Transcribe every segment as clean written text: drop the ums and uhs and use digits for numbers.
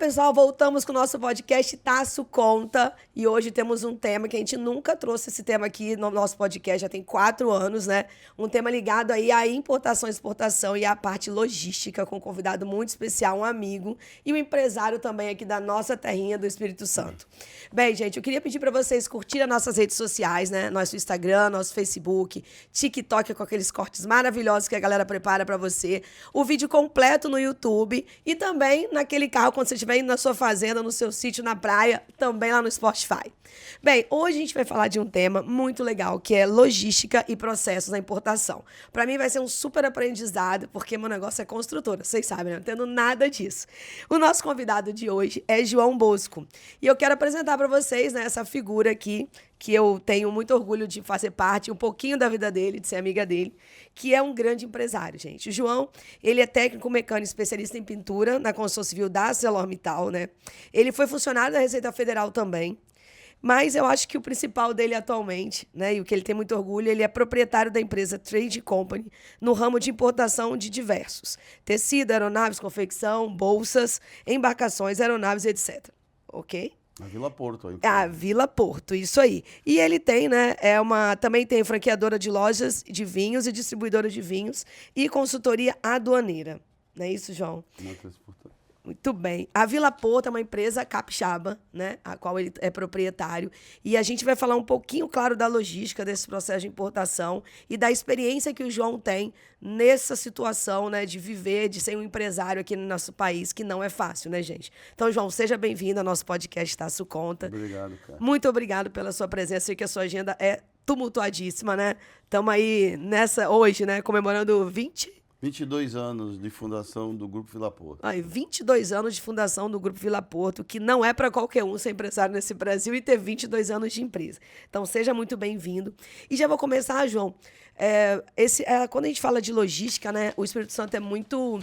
pessoal, voltamos com o nosso podcast Taço Conta. E hoje temos um tema que a gente nunca trouxe esse tema aqui no nosso podcast, já tem 4 anos, né? Um tema ligado aí à importação e exportação e à parte logística, com um convidado muito especial, um amigo e um empresário também aqui da nossa terrinha do Espírito Santo. Bem, gente, eu queria pedir para vocês curtirem as nossas redes sociais, né? Nosso Instagram, nosso Facebook, TikTok com aqueles cortes maravilhosos que a galera prepara para você, o vídeo completo no YouTube e também naquele carro quando você estiver indo na sua fazenda, no seu sítio, na praia, também lá no Spotify. Bem, hoje a gente vai falar de um tema muito legal, que é logística e processos na importação. Para mim vai ser um super aprendizado, porque meu negócio é construtora, vocês sabem, né? Não entendo nada disso. O nosso convidado de hoje é João Bosco. E eu quero apresentar para vocês, né, essa figura aqui, que eu tenho muito orgulho de fazer parte, um pouquinho da vida dele, de ser amiga dele, que é um grande empresário, gente. O João, ele é técnico mecânico especialista em pintura na construção civil da ArcelorMittal, né? Ele foi funcionário da Receita Federal também, mas eu acho que o principal dele atualmente, né, e o que ele tem muito orgulho, ele é proprietário da empresa Trade Company no ramo de importação de diversos tecido, aeronaves, confecção, bolsas, embarcações, aeronaves, etc. Ok? A Vila Porto. A Vila Porto, isso aí. E ele tem, né, também tem franqueadora de lojas de vinhos e distribuidora de vinhos e consultoria aduaneira. Não é isso, João? Muito bem. A Vila Porto é uma empresa capixaba, né, a qual ele é proprietário. E a gente vai falar um pouquinho, claro, da logística desse processo de importação e da experiência que o João tem nessa situação, né, de viver, de ser um empresário aqui no nosso país, que não é fácil, né, gente? Então, João, seja bem-vindo ao nosso podcast Taço Conta. Obrigado, cara. Muito obrigado pela sua presença. Sei que a sua agenda é tumultuadíssima, né? Estamos aí nessa hoje, né, comemorando 22 anos de fundação do Grupo Vila Porto. 22 anos de fundação do Grupo Vila Porto, que não é para qualquer um ser empresário nesse Brasil e ter 22 anos de empresa. Então, seja muito bem-vindo. E já vou começar, João. Quando a gente fala de logística, né, o Espírito Santo é muito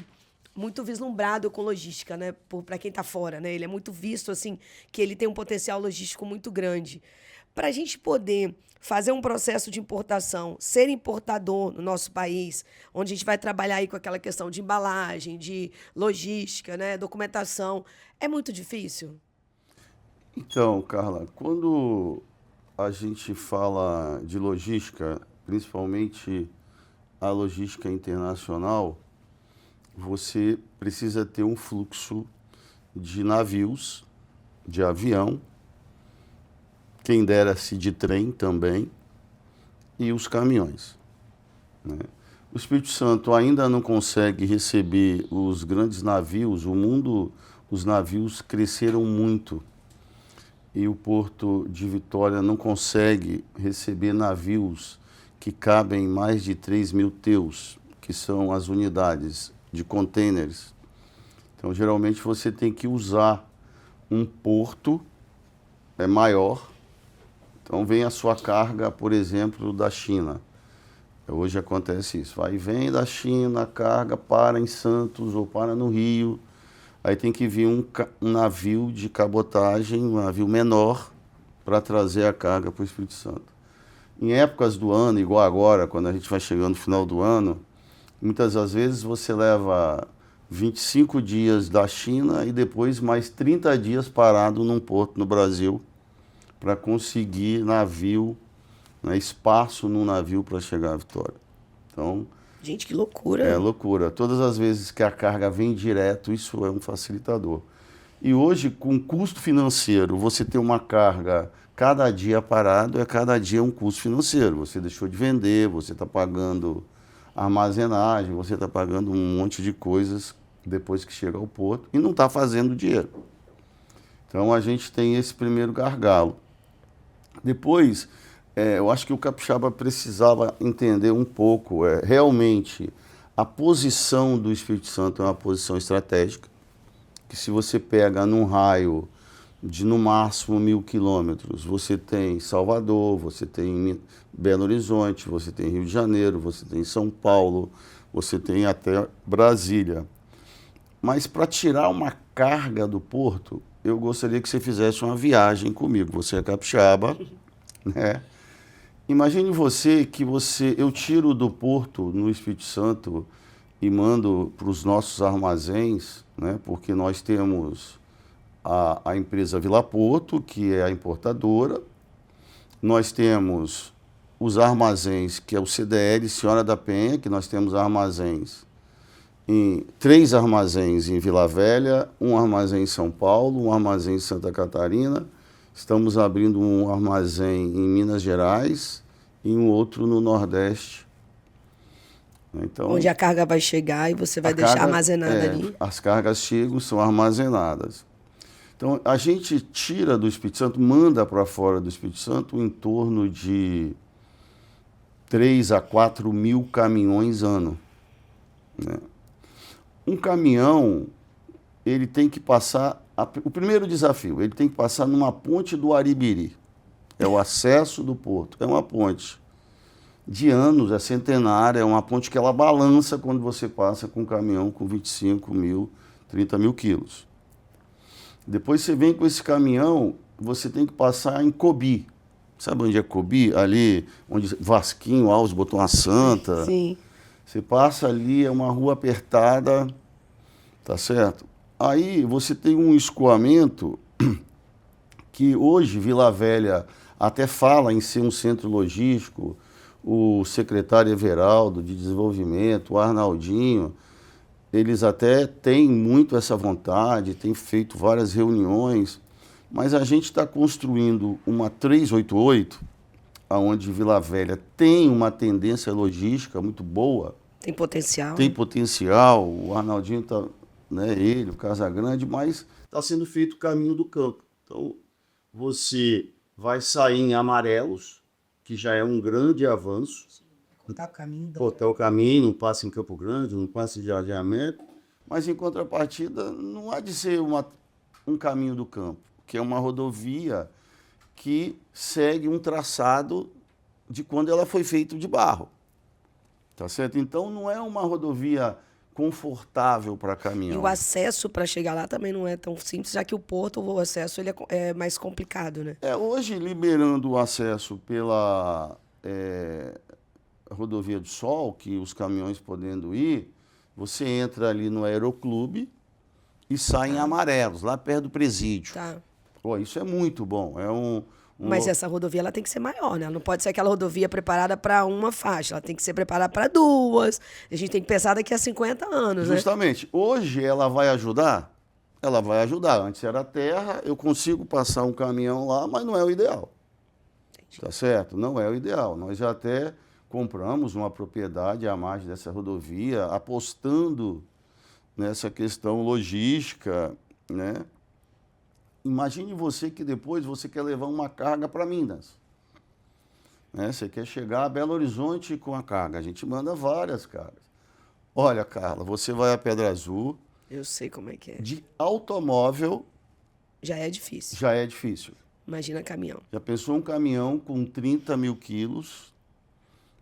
vislumbrado com logística, né, para quem está fora, né? Ele é muito visto, assim, que ele tem um potencial logístico muito grande. Para a gente poder fazer um processo de importação, ser importador no nosso país, onde a gente vai trabalhar aí com aquela questão de embalagem, de logística, né, documentação, é muito difícil? Então, Carla, quando a gente fala de logística, principalmente a logística internacional, você precisa ter um fluxo de navios, de avião, quem dera-se de trem também, e os caminhões, né? O Espírito Santo ainda não consegue receber os grandes navios, os navios cresceram muito, e o Porto de Vitória não consegue receber navios que cabem mais de 3.000 TEUs, que são as unidades de containers. Então, geralmente, você tem que usar um porto maior. Então, vem a sua carga, por exemplo, da China. Hoje acontece isso. Vai, vem da China, a carga para em Santos ou para no Rio. Aí tem que vir um navio de cabotagem, um navio menor, para trazer a carga para o Espírito Santo. Em épocas do ano, igual agora, quando a gente vai chegando no final do ano, muitas das vezes você leva 25 dias da China e depois mais 30 dias parado num porto no Brasil, para conseguir navio, né, espaço num navio para chegar à Vitória. Então, gente, que loucura! É loucura. Todas as vezes que a carga vem direto, isso é um facilitador. E hoje, com custo financeiro, você ter uma carga cada dia parado, cada dia um custo financeiro. Você deixou de vender, você está pagando armazenagem, você está pagando um monte de coisas depois que chega ao porto e não está fazendo dinheiro. Então, a gente tem esse primeiro gargalo. Depois, eu acho que o capixaba precisava entender um pouco, realmente, a posição do Espírito Santo é uma posição estratégica, que se você pega num raio de, no máximo, 1.000 quilômetros, você tem Salvador, você tem Belo Horizonte, você tem Rio de Janeiro, você tem São Paulo, você tem até Brasília. Mas para tirar uma carga do porto, eu gostaria que você fizesse uma viagem comigo. Você é capixaba, né? Imagine eu tiro do porto no Espírito Santo e mando para os nossos armazéns, né? Porque nós temos a empresa Vila Porto, que é a importadora. Nós temos os armazéns, que é o CDL Senhora da Penha, que nós temos armazéns em 3 armazéns em Vila Velha, um armazém em São Paulo, um armazém em Santa Catarina. Estamos abrindo um armazém em Minas Gerais e um outro no Nordeste. Então, onde a carga vai chegar e você vai deixar armazenada ali. As cargas chegam, são armazenadas. Então, a gente tira do Espírito Santo, manda para fora do Espírito Santo em torno de 3 a 4 mil caminhões ano. Né? Um caminhão, ele tem que passar... O primeiro desafio, ele tem que passar numa ponte do Aribiri. É o acesso do porto. É uma ponte de anos, é centenária, é uma ponte que ela balança quando você passa com um caminhão com 25 mil, 30 mil quilos. Depois você vem com esse caminhão, você tem que passar em Cobi. Sabe onde é Cobi? Ali onde Vasquinho Alves botou uma santa. Sim. Você passa ali, é uma rua apertada, tá certo? Aí você tem um escoamento que hoje Vila Velha até fala em ser um centro logístico. O secretário Everaldo de Desenvolvimento, o Arnaldinho, eles até têm muito essa vontade, têm feito várias reuniões, mas a gente está construindo uma 388, onde Vila Velha tem uma tendência logística muito boa. Tem potencial. Tem potencial, o Arnaldinho está, né, ele, o Casagrande, mas está sendo feito o caminho do campo. Então, você vai sair em Amarelos, que já é um grande avanço. Cortar o caminho. Cortar o caminho, não passa em Campo Grande, não passa em Jardim América, mas em contrapartida não há de ser um caminho do campo, que é uma rodovia que segue um traçado de quando ela foi feita de barro. Tá certo? Então não é uma rodovia confortável para caminhão. E o acesso para chegar lá também não é tão simples, já que o porto, o acesso ele é mais complicado, né? Hoje, liberando o acesso pela Rodovia do Sol, que os caminhões podendo ir, você entra ali no Aeroclube e sai em Amarelos, lá perto do presídio. Tá. Pô, isso é muito bom. Mas essa rodovia ela tem que ser maior, né? Ela não pode ser aquela rodovia preparada para uma faixa, ela tem que ser preparada para 2. A gente tem que pensar daqui a 50 anos, né? Justamente. Hoje ela vai ajudar? Ela vai ajudar. Antes era terra, eu consigo passar um caminhão lá, mas não é o ideal. Entendi. Tá certo? Não é o ideal. Nós já até compramos uma propriedade à margem dessa rodovia, apostando nessa questão logística, né? Imagine você que depois você quer levar uma carga para Minas. Né? Você quer chegar a Belo Horizonte com a carga. A gente manda várias cargas. Olha, Carla, você vai a Pedra Azul. Eu sei como é que é. De automóvel... Já é difícil. Já é difícil. Imagina caminhão. Já pensou um caminhão com 30 mil quilos,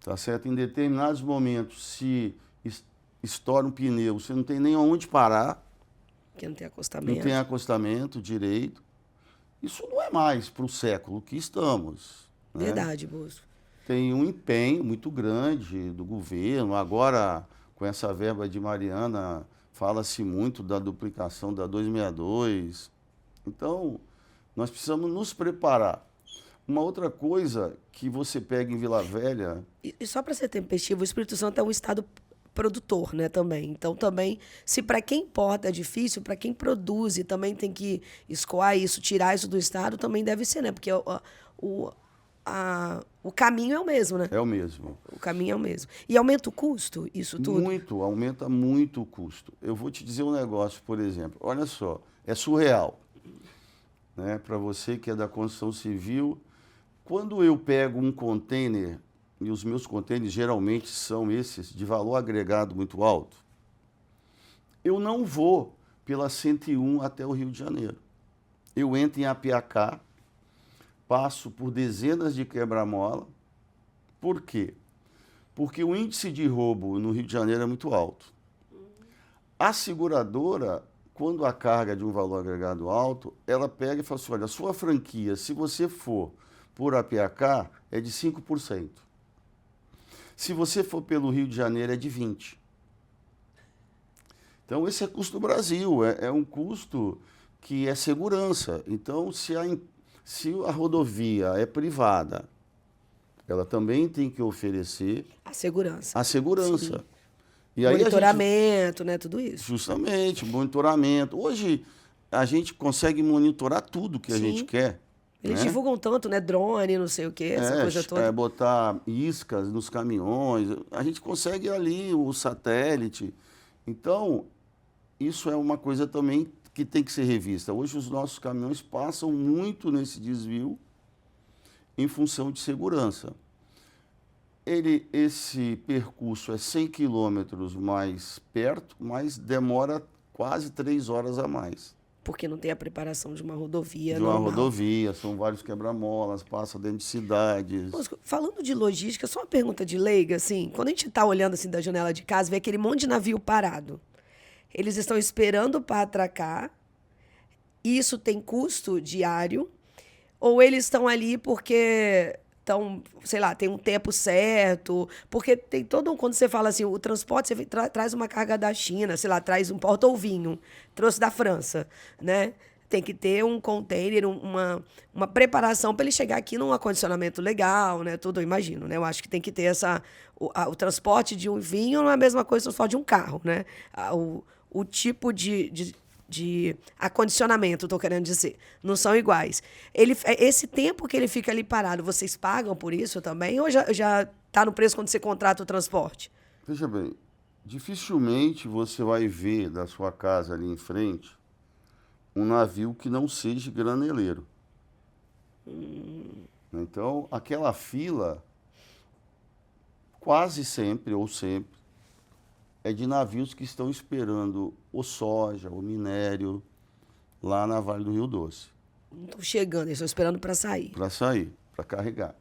tá certo? Em determinados momentos, se estoura um pneu, você não tem nem onde parar. Porque não tem acostamento. Não tem acostamento direito. Isso não é mais para o século que estamos. Né? Verdade, Bosco. Tem um empenho muito grande do governo. Agora, com essa verba de Mariana, fala-se muito da duplicação da 262. Então, nós precisamos nos preparar. Uma outra coisa que você pega em Vila Velha... E só para ser tempestivo, o Espírito Santo é um estado produtor, né, também. Então, também, se para quem importa é difícil, para quem produz e também tem que escoar isso, tirar isso do estado, também deve ser, né? Porque o caminho é o mesmo, né? É o mesmo. O caminho é o mesmo. E aumenta o custo, isso tudo? Muito, aumenta muito o custo. Eu vou te dizer um negócio, por exemplo. Olha só, é surreal. Né? Para você que é da construção civil, quando eu pego um container, e os meus contêineres geralmente são esses de valor agregado muito alto, eu não vou pela 101 até o Rio de Janeiro. Eu entro em Apiacá, passo por dezenas de quebra-mola. Por quê? Porque o índice de roubo no Rio de Janeiro é muito alto. A seguradora, quando a carga é de um valor agregado alto, ela pega e fala assim, olha, a sua franquia, se você for por Apiacá, é de 5%. Se você for pelo Rio de Janeiro, é de 20%. Então, esse é custo do Brasil, é um custo que é segurança. Então, se a rodovia é privada, ela também tem que oferecer A segurança. a segurança. Sim. E aí Monitoramento, né? Tudo isso. justamente, monitoramento. Hoje a gente consegue monitorar tudo que a gente quer. Eles né? divulgam tanto, né? Drone, não sei o quê, essa coisa toda. Botar iscas nos caminhões. A gente consegue ali o satélite. Então, isso é uma coisa também que tem que ser revista. Hoje os nossos caminhões passam muito nesse desvio em função de segurança. Esse percurso é 100 quilômetros mais perto, mas demora quase 3 horas a mais. Porque não tem a preparação de uma rodovia De uma normal. rodovia, são vários quebra-molas, passa dentro de cidades. Moço, falando de logística, só uma pergunta de leiga, assim, quando a gente está olhando assim da janela de casa, vê aquele monte de navio parado. Eles estão esperando para atracar, isso tem custo diário, ou eles estão ali porque estão, sei lá, tem um tempo certo, porque tem todo um, quando você fala assim, o transporte, você traz uma carga da China, sei lá, traz um porta ou vinho, trouxe da França, né? Tem que ter um container, uma preparação para ele chegar aqui num acondicionamento legal, né? Tudo, eu imagino, né? Eu acho que tem que ter o transporte de um vinho não é a mesma coisa que o transporte de um carro, né? O tipo de acondicionamento, estou querendo dizer, não são iguais. Esse tempo que ele fica ali parado, vocês pagam por isso também? Ou já está no preço quando você contrata o transporte? Veja bem, dificilmente você vai ver da sua casa ali em frente um navio que não seja graneleiro. Então, aquela fila, quase sempre ou sempre, é de navios que estão esperando o soja, o minério, lá na Vale do Rio Doce. Não estão chegando, eles estão esperando para sair. Para sair, para carregar.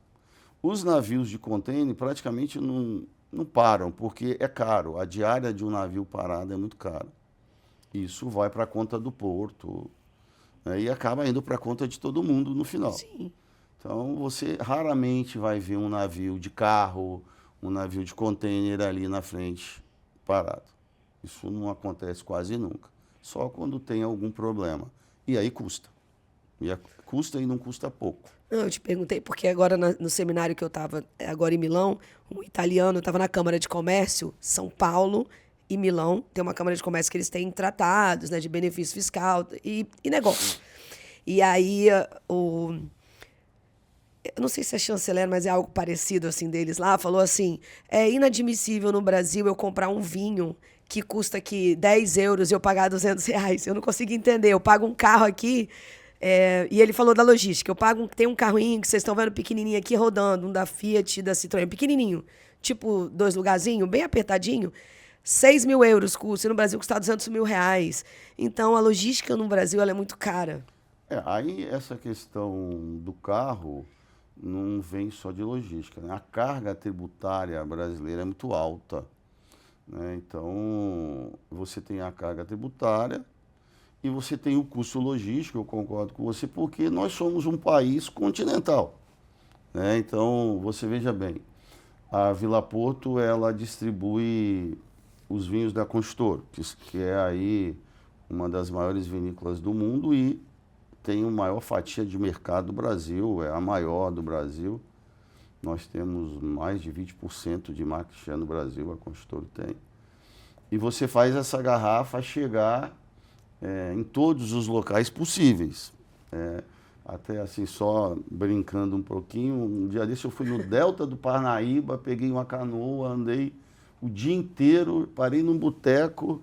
Os navios de contêiner praticamente não param, porque é caro. A diária de um navio parado é muito caro. Isso vai para a conta do porto, né, e acaba indo para a conta de todo mundo no final. Sim. Então, você raramente vai ver um navio de carro, um navio de contêiner ali na frente parado. Isso não acontece quase nunca. Só quando tem algum problema. E aí custa. Custa e não custa pouco. Não, eu te perguntei, porque agora no seminário que eu estava, agora em Milão, um italiano estava na Câmara de Comércio, São Paulo e Milão, tem uma Câmara de Comércio que eles têm tratados, né, de benefício fiscal e negócio. E aí, eu não sei se é chanceler, mas é algo parecido assim deles lá, falou assim, é inadmissível no Brasil eu comprar um vinho que custa aqui 10 euros e eu pagar 200 reais. Eu não consigo entender, eu pago um carro aqui... e ele falou da logística. Tem um carrinho que vocês estão vendo pequenininho aqui rodando, um da Fiat, da Citroën, pequenininho, tipo 2 lugarzinhos, bem apertadinho, 6 mil euros custa, e no Brasil custa 200 mil reais. Então, a logística no Brasil ela é muito cara. Aí essa questão do carro não vem só de logística, né? A carga tributária brasileira é muito alta, né? Então, você tem a carga tributária, e você tem o custo logístico, eu concordo com você, porque nós somos um país continental, né? Então, você veja bem, a Vila Porto, ela distribui os vinhos da Constoro, que é aí uma das maiores vinícolas do mundo e tem a maior fatia de mercado do Brasil, é a maior do Brasil. Nós temos mais de 20% de market share no Brasil, a Constoro tem. E você faz essa garrafa chegar... em todos os locais possíveis. Até assim, só brincando um pouquinho, um dia desse eu fui no Delta do Parnaíba, peguei uma canoa, andei o dia inteiro, parei num boteco.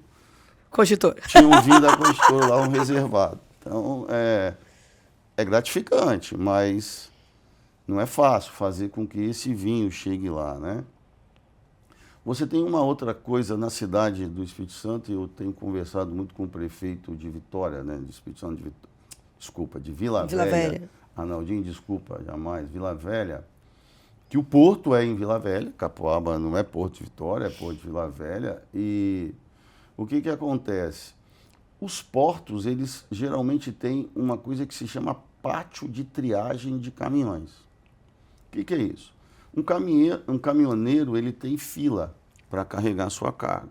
Constitor. Tinha um vinho da Constitor lá, um reservado. Então, é gratificante, mas não é fácil fazer com que esse vinho chegue lá, né? Você tem uma outra coisa na cidade do Espírito Santo, e eu tenho conversado muito com o prefeito de Vitória, né, de Espírito Santo, de Vila Velha. Arnaldinho, desculpa, jamais, Vila Velha, que o porto é em Vila Velha, Capoaba não é Porto de Vitória, é Porto de Vila Velha, e o que acontece? Os portos, eles geralmente têm uma coisa que se chama pátio de triagem de caminhões. O que é isso? Um caminhoneiro, ele tem fila para carregar sua carga.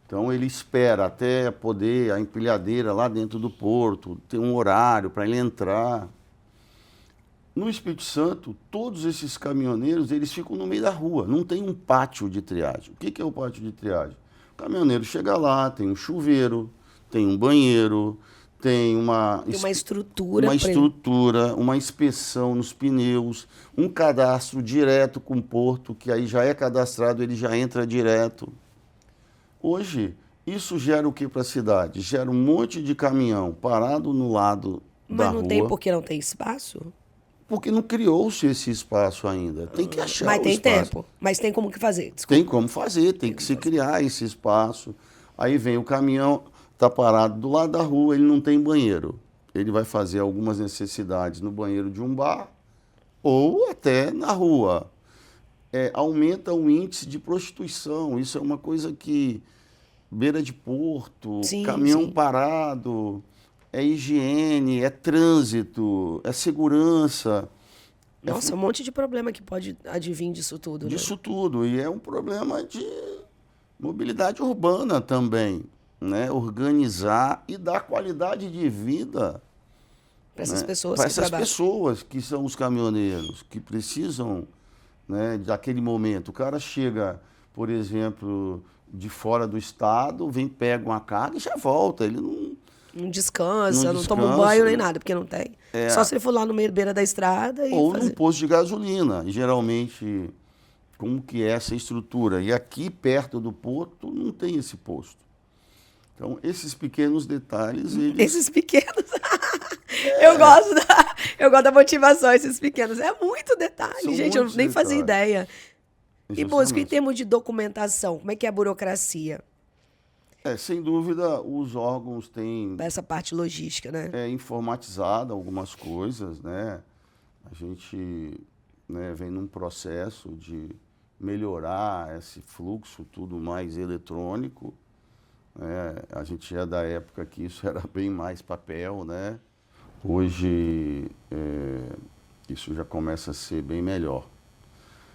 Então ele espera até poder a empilhadeira lá dentro do porto, ter um horário para ele entrar. No Espírito Santo, todos esses caminhoneiros, eles ficam no meio da rua, não tem um pátio de triagem. O que é o pátio de triagem? O caminhoneiro chega lá, tem um chuveiro, tem um banheiro, tem uma estrutura, uma inspeção nos pneus, um cadastro direto com o porto, que aí já é cadastrado, ele já entra direto. Hoje, isso gera o que para a cidade? Gera um monte de caminhão parado no lado da rua. Mas não tem porque não tem espaço? Porque não criou-se esse espaço ainda. Tem que achar o espaço. Mas tem tempo. Mas tem como que fazer? Desculpa. Tem como fazer, tem que se criar esse espaço. Aí vem o caminhão, está parado do lado da rua, ele não tem banheiro. Ele vai fazer algumas necessidades no banheiro de um bar ou até na rua. Aumenta o índice de prostituição. Isso é uma coisa que beira de porto, Sim, caminhão sim. parado, é higiene, é trânsito, é segurança. Nossa, um monte de problema que pode advir disso tudo. Né? Disso tudo. E é um problema de mobilidade urbana também, né? Organizar e dar qualidade de vida Para essas pessoas para que essas trabalham. pessoas que são os caminhoneiros, que precisam, né, daquele momento. O cara chega, por exemplo, de fora do estado, vem, pega uma carga e já volta. Ele Não descansa, não toma um descansa, banho nem nada, porque não tem. Só se ele for lá no meio beira da estrada e ou fazer. num posto de gasolina. E, geralmente, como que é essa estrutura? E aqui, perto do porto, não tem esse posto. Então, esses pequenos detalhes, eles... Esses pequenos. Eu gosto da motivação, esses pequenos. É muito detalhe, São gente. Eu muitos nem fazia detalhes. ideia. E, música, em Justamente. termos de documentação, como é que é a burocracia? Sem dúvida, os órgãos têm Essa parte logística, né? informatizado algumas coisas, né? A gente, né, vem num processo de melhorar esse fluxo tudo mais eletrônico, né? A gente é da época que isso era bem mais papel, né? Hoje, isso já começa a ser bem melhor.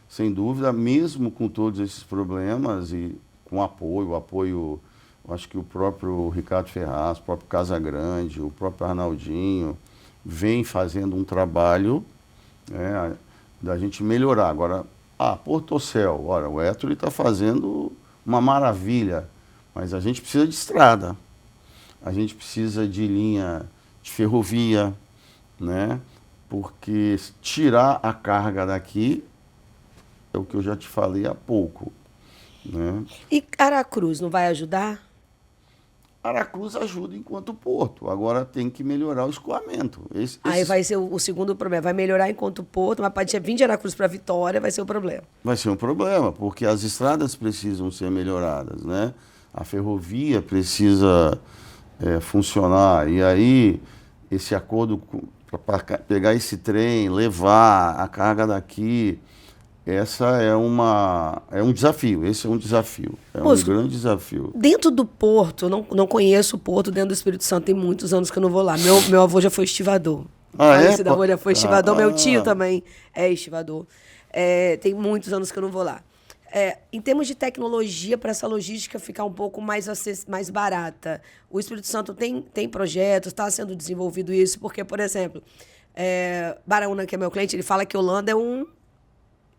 Sem dúvida, mesmo com todos esses problemas e com apoio, acho que o próprio Ricardo Ferraz, o próprio Casagrande, o próprio Arnaldinho, vem fazendo um trabalho, né, da gente melhorar. Agora, Portocel, olha, o Héctor está fazendo uma maravilha, mas a gente precisa de estrada, a gente precisa de linha de ferrovia, né, porque tirar a carga daqui é o que eu já te falei há pouco, né? E Aracruz não vai ajudar? Aracruz ajuda enquanto porto, agora tem que melhorar o escoamento. Aí vai ser o segundo problema. Vai melhorar enquanto porto, mas pode vir de Aracruz para Vitória, vai ser o problema. Vai ser um problema, porque as estradas precisam ser melhoradas, né? A ferrovia precisa funcionar. E aí, esse acordo para pegar esse trem, levar a carga daqui, essa é um desafio, esse é um desafio, Moço, um grande desafio. Dentro do porto, não conheço o porto dentro do Espírito Santo, tem muitos anos que eu não vou lá. Meu avô já foi estivador. Falecido avô já foi estivador, meu tio também é estivador. Tem muitos anos que eu não vou lá. Em termos de tecnologia, para essa logística ficar um pouco mais barata, o Espírito Santo tem projetos, está sendo desenvolvido isso, porque, por exemplo, Baraúna, que é meu cliente, ele fala que Holanda é um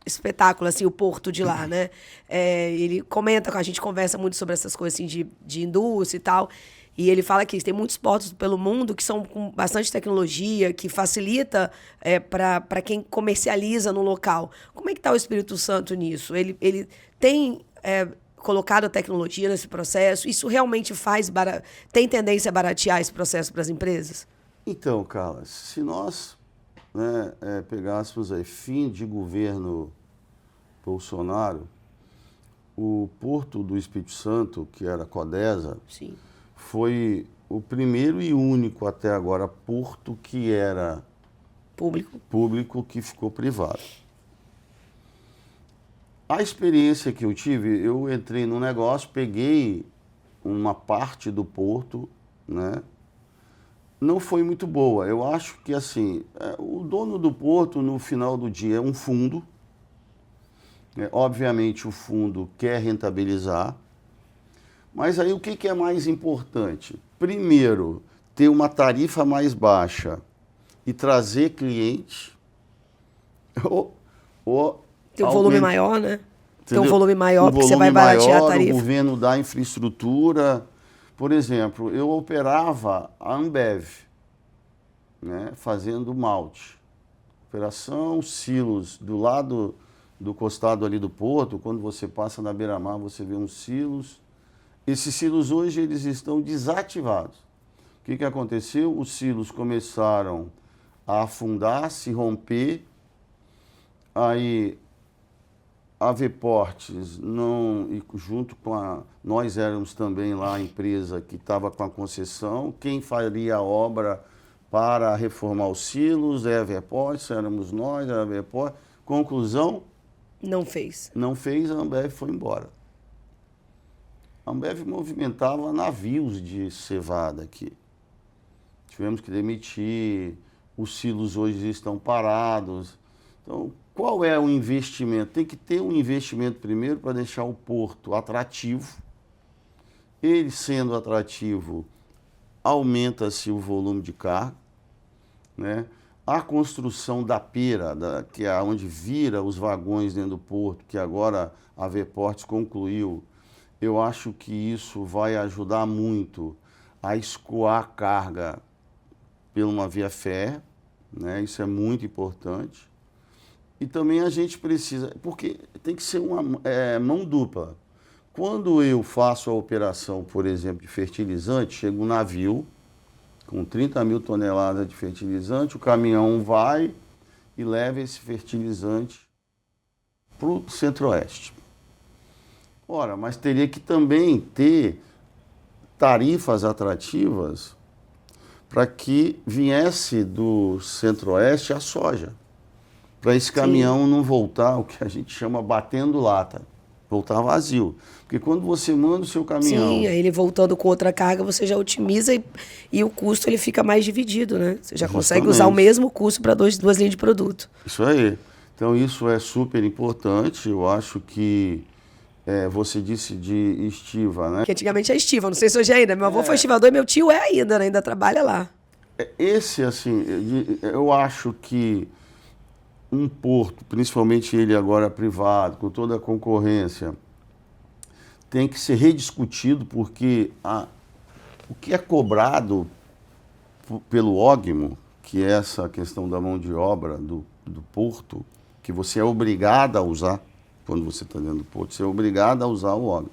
espetáculo, assim, o porto de lá, né? Ele comenta, a gente conversa muito sobre essas coisas assim, de indústria e tal, e ele fala que tem muitos portos pelo mundo que são com bastante tecnologia, que facilita para quem comercializa no local. Como é que está o Espírito Santo nisso? Ele tem colocado a tecnologia nesse processo? Isso realmente tem tendência a baratear esse processo para as empresas? Então, Carla, se nós, né, pegássemos aí fim de governo Bolsonaro, o Porto do Espírito Santo, que era Codesa, Sim. foi o primeiro e único até agora porto que era público que ficou privado. A experiência que eu tive, eu entrei num negócio, peguei uma parte do porto, né? Não foi muito boa. Eu acho que, assim, o dono do porto, no final do dia, é um fundo. Obviamente, o fundo quer rentabilizar, Mas aí o que é mais importante? Primeiro, ter uma tarifa mais baixa e trazer cliente, ou Tem um volume maior, né? Tem um entendeu? volume maior, Um porque você volume vai baratear a maior, o tarifa. governo dá infraestrutura. Por exemplo, eu operava a Ambev, né, fazendo malte. Operação silos do lado do costado ali do porto, quando você passa na beira-mar, você vê uns silos. Esses silos hoje eles estão desativados. O que aconteceu? Os silos começaram a afundar, se romper. Aí a Veportes, não, e junto com nós éramos também lá a empresa que estava com a concessão. Quem faria a obra para reformar os silos é a Veportes, éramos nós, era a Veportes. Conclusão? Não fez. Não fez, a Ambev foi embora. A Ambev movimentava navios de cevada aqui. Tivemos que demitir, os silos hoje estão parados. Então, qual é o investimento? Tem que ter um investimento primeiro para deixar o porto atrativo. Ele sendo atrativo, aumenta-se o volume de carga, né? A construção da pera, que é onde vira os vagões dentro do porto, que agora a Veportes concluiu, eu acho que isso vai ajudar muito a escoar a carga por uma via férrea, né? Isso é muito importante. E também a gente precisa, porque tem que ser uma mão dupla. Quando eu faço a operação, por exemplo, de fertilizante, chega um navio com 30 mil toneladas de fertilizante, o caminhão vai e leva esse fertilizante para o Centro-Oeste. Ora, mas teria que também ter tarifas atrativas para que viesse do Centro-Oeste a soja. Para esse caminhão não voltar, o que a gente chama batendo lata, voltar vazio. Porque quando você manda o seu caminhão... Sim, aí ele voltando com outra carga, você já otimiza e o custo ele fica mais dividido, né? Você já consegue usar o mesmo custo para duas linhas de produto. Isso aí. Então isso é super importante. Eu acho que você disse de estiva, né? Que antigamente é estiva, não sei se hoje é ainda. Meu avô foi estivador e meu tio é ainda, né? Ainda trabalha lá. Esse, assim, eu acho que um porto, principalmente ele agora privado, com toda a concorrência, tem que ser rediscutido, porque o que é cobrado pelo ógmo, que é essa questão da mão de obra do porto, que você é obrigado a usar, quando você está dentro do porto, você é obrigado a usar o ógmo.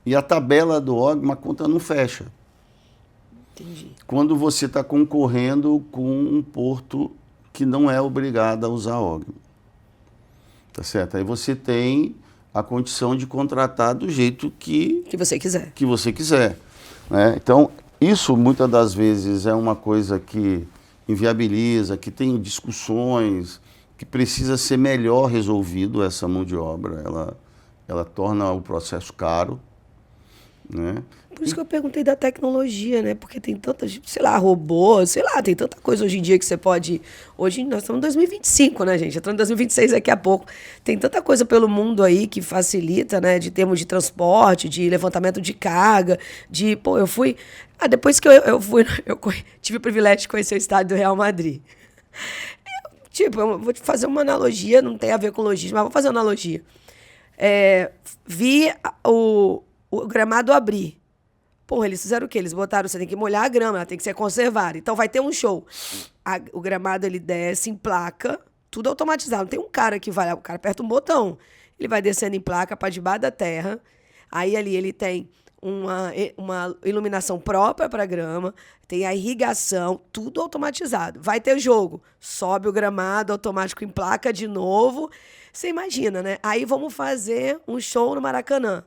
E a tabela do ógmo, a conta não fecha. Entendi. Quando você está concorrendo com um porto que não é obrigado a usar ógmo. Tá certo? Aí você tem a condição de contratar do jeito que você quiser. Que você quiser, né? Então, isso muitas das vezes é uma coisa que inviabiliza, que tem discussões, que precisa ser melhor resolvido essa mão de obra. Ela torna o processo caro, né? Por isso que eu perguntei da tecnologia, né? Porque tem tantas, sei lá, robôs, sei lá, tem tanta coisa hoje em dia que você pode... Hoje nós estamos em 2025, né, gente? Entrando em 2026 daqui a pouco. Tem tanta coisa pelo mundo aí que facilita, né? De termos de transporte, de levantamento de carga, de... Pô, eu fui... depois que eu fui... Eu tive o privilégio de conhecer o estádio do Real Madrid. Eu vou te fazer uma analogia, não tem a ver com logística, mas vou fazer uma analogia. Vi o gramado abrir. Porra, eles fizeram o quê? Eles botaram, você tem que molhar a grama, ela tem que ser conservada. Então vai ter um show. O gramado, ele desce em placa, tudo automatizado. Não tem um cara que vai lá, o cara aperta um botão. Ele vai descendo em placa para debaixo da terra. Aí ali ele tem uma iluminação própria para grama, tem a irrigação, tudo automatizado. Vai ter jogo, sobe o gramado automático em placa de novo. Você imagina, né? Aí vamos fazer um show no Maracanã.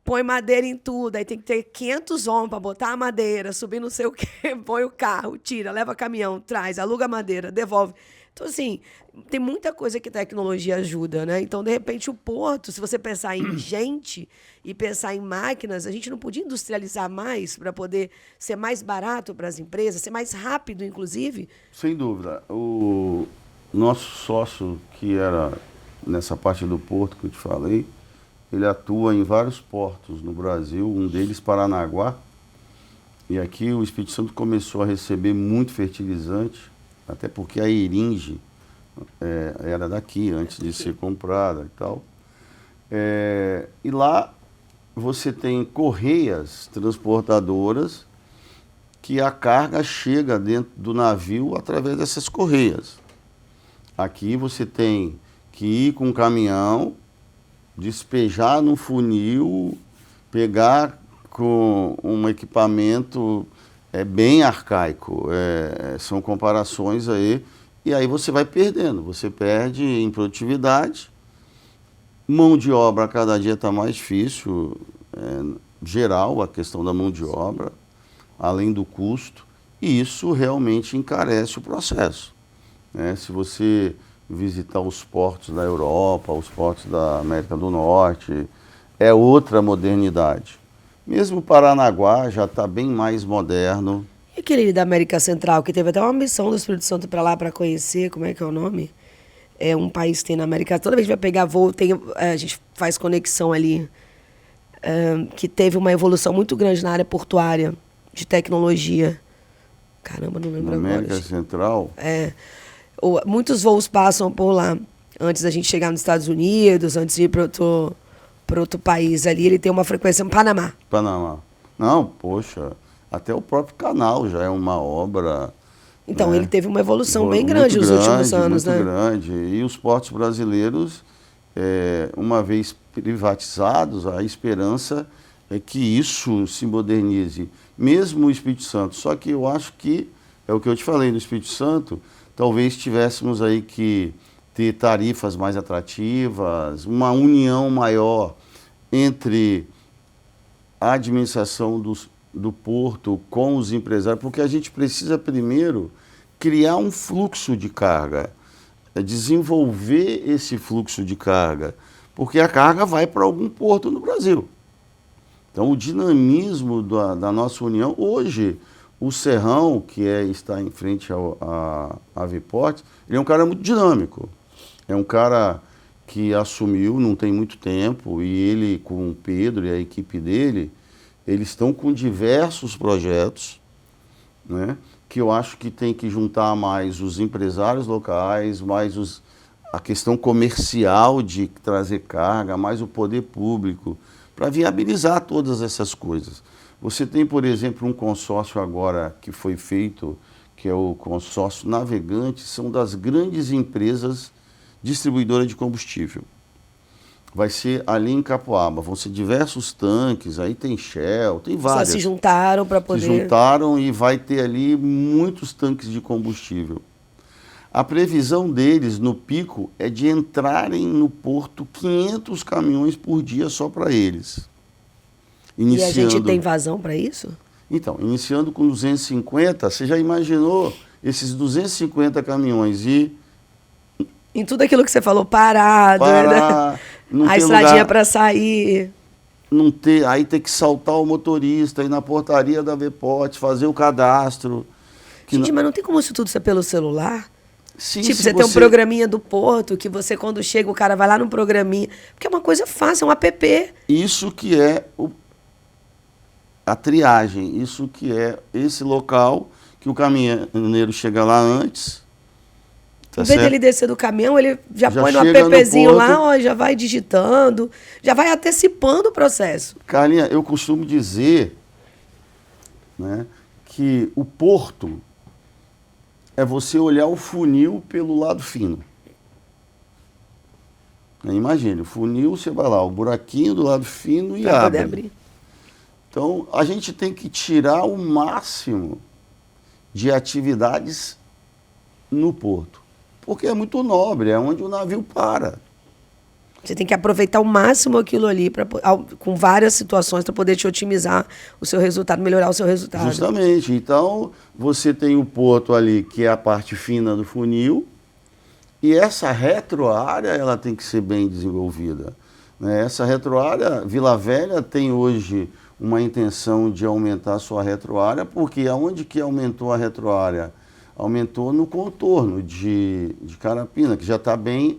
Põe madeira em tudo, aí tem que ter 500 homens para botar a madeira, subir não sei o quê, põe o carro, tira, leva caminhão, traz, aluga a madeira, devolve. Então, assim, tem muita coisa que a tecnologia ajuda, né? Então, de repente, o porto, se você pensar em gente e pensar em máquinas, a gente não podia industrializar mais para poder ser mais barato para as empresas, ser mais rápido, inclusive? Sem dúvida. O nosso sócio, que era nessa parte do porto que eu te falei, ele atua em vários portos no Brasil, um deles Paranaguá. E aqui o Espírito Santo começou a receber muito fertilizante, até porque a Eringe era daqui, antes de ser comprada e tal. E lá você tem correias transportadoras que a carga chega dentro do navio através dessas correias. Aqui você tem que ir com um caminhão, despejar no funil, pegar com um equipamento bem arcaico. São comparações aí, e aí você vai perdendo, você perde em produtividade, mão de obra cada dia está mais difícil, geral, a questão da mão de obra, além do custo, e isso realmente encarece o processo. Se você visitar os portos da Europa, os portos da América do Norte, é outra modernidade. Mesmo o Paranaguá já está bem mais moderno. E aquele da América Central, que teve até uma missão do Espírito Santo para lá para conhecer, como é que é o nome? É um país que tem na América. Toda vez que vai pegar voo, a gente faz conexão ali, que teve uma evolução muito grande na área portuária, de tecnologia. Caramba, não lembro agora. América Central? Muitos voos passam por lá. Antes da gente chegar nos Estados Unidos, antes de ir para outro país ali, ele tem uma frequência em Panamá. Panamá. Não, poxa, até o próprio canal já é uma obra. Então, ele teve uma evolução bem grande nos últimos anos, muito né? grande. E os portos brasileiros, uma vez privatizados, a esperança é que isso se modernize. Mesmo o Espírito Santo. Só que eu acho que, é o que eu te falei no Espírito Santo, talvez tivéssemos aí que ter tarifas mais atrativas, uma união maior entre a administração do porto com os empresários, porque a gente precisa primeiro criar um fluxo de carga, desenvolver esse fluxo de carga, porque a carga vai para algum porto no Brasil. Então, o dinamismo da nossa união, hoje, o Serrão, que está em frente à Viport, ele é um cara muito dinâmico. É um cara que assumiu, não tem muito tempo, e ele, com o Pedro e a equipe dele, eles estão com diversos projetos, né, que eu acho que tem que juntar mais os empresários locais, mais a questão comercial de trazer carga, mais o poder público, para viabilizar todas essas coisas. Você tem, por exemplo, um consórcio agora que foi feito, que é o consórcio Navegante, são das grandes empresas distribuidoras de combustível. Vai ser ali em Capoaba, vão ser diversos tanques, aí tem Shell, tem várias. Só se juntaram para poder... Se juntaram e vai ter ali muitos tanques de combustível. A previsão deles no pico é de entrarem no porto 500 caminhões por dia só para eles. E a gente tem vazão para isso? Então, iniciando com 250, você já imaginou esses 250 caminhões em tudo aquilo que você falou, parado, né? A estradinha para sair. Não ter, aí ter que saltar o motorista, ir na portaria da Viport, fazer o cadastro. Gente, mas não tem como isso tudo ser pelo celular? Sim, tipo, você tem um programinha do porto, que você, quando chega, o cara vai lá no programinha. Porque é uma coisa fácil, é um app. Isso que é a triagem, isso que é esse local que o caminhoneiro chega lá antes. Tá em vez dele descer do caminhão, ele já põe no appzinho lá, ó, já vai digitando, já vai antecipando o processo. Carlinha, eu costumo dizer, né, que o porto é você olhar o funil pelo lado fino. Imagine, o funil, você vai lá, o buraquinho do lado fino e abre. Poder abrir. Então, a gente tem que tirar o máximo de atividades no porto, porque é muito nobre, é onde o navio para. Você tem que aproveitar ao máximo aquilo ali, com várias situações, para poder te otimizar o seu resultado, melhorar o seu resultado. Justamente. Então, você tem o porto ali, que é a parte fina do funil, e essa retroárea ela tem que ser bem desenvolvida. Essa retroárea, Vila Velha tem hoje uma intenção de aumentar a sua retroárea, porque aonde que aumentou a retroárea? Aumentou no contorno de Carapina, que já está bem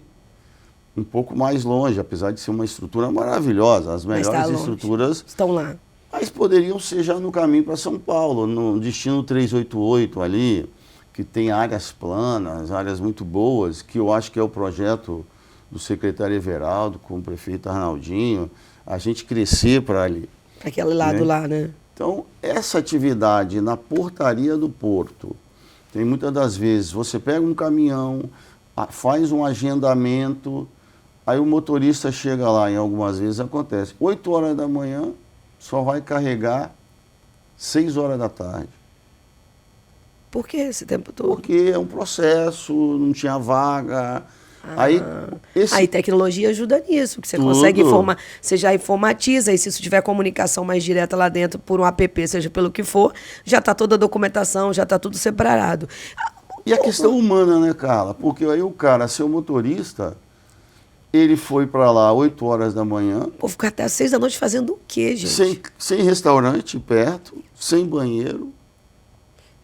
um pouco mais longe, apesar de ser uma estrutura maravilhosa, as Mas melhores tá longe. estruturas, Estão lá. mas poderiam ser já no caminho para São Paulo, no destino 388 ali, que tem áreas planas, áreas muito boas, que eu acho que é o projeto do secretário Everaldo com o prefeito Arnaldinho, a gente crescer para ali. Aquele lado lá, né? Então, essa atividade na portaria do porto, tem muitas das vezes, você pega um caminhão, faz um agendamento, aí o motorista chega lá, em algumas vezes acontece, 8 horas da manhã, só vai carregar 6 horas da tarde. Por que esse tempo todo? Porque é um processo, não tinha vaga. Aí tecnologia ajuda nisso, que você Tudo. consegue informar, você já informatiza, e se isso tiver comunicação mais direta lá dentro por um app, seja pelo que for, já está toda a documentação, já está tudo separado. E a questão humana, né, Carla? Porque aí o cara, seu motorista, ele foi para lá 8 horas da manhã. Vou ficar até às 6 da noite fazendo o quê, gente? Sem restaurante perto, sem banheiro.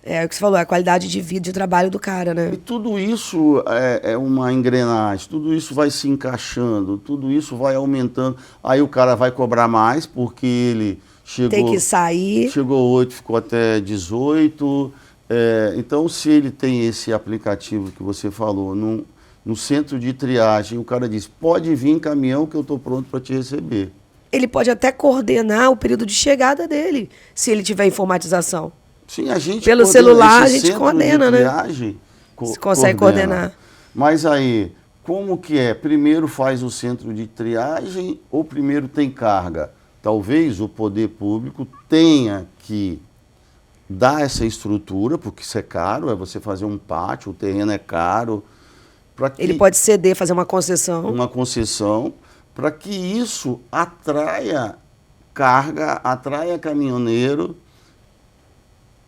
É o que você falou, é a qualidade de vida, de trabalho do cara, né? E tudo isso é uma engrenagem, tudo isso vai se encaixando, tudo isso vai aumentando. Aí o cara vai cobrar mais, porque ele chegou... Tem que sair. Chegou 8, ficou até 18. Então, se ele tem esse aplicativo que você falou, no centro de triagem, o cara diz, pode vir em caminhão que eu estou pronto para te receber. Ele pode até coordenar o período de chegada dele, se ele tiver informatização. Sim, a gente pelo celular a gente coordena, né? Você consegue coordenar. Mas aí, como que é? Primeiro faz o centro de triagem ou primeiro tem carga? Talvez o poder público tenha que dar essa estrutura, porque isso é caro, é você fazer um pátio, o terreno é caro. Ele pode ceder, fazer uma concessão. Uma concessão, para que isso atraia carga, atraia caminhoneiro,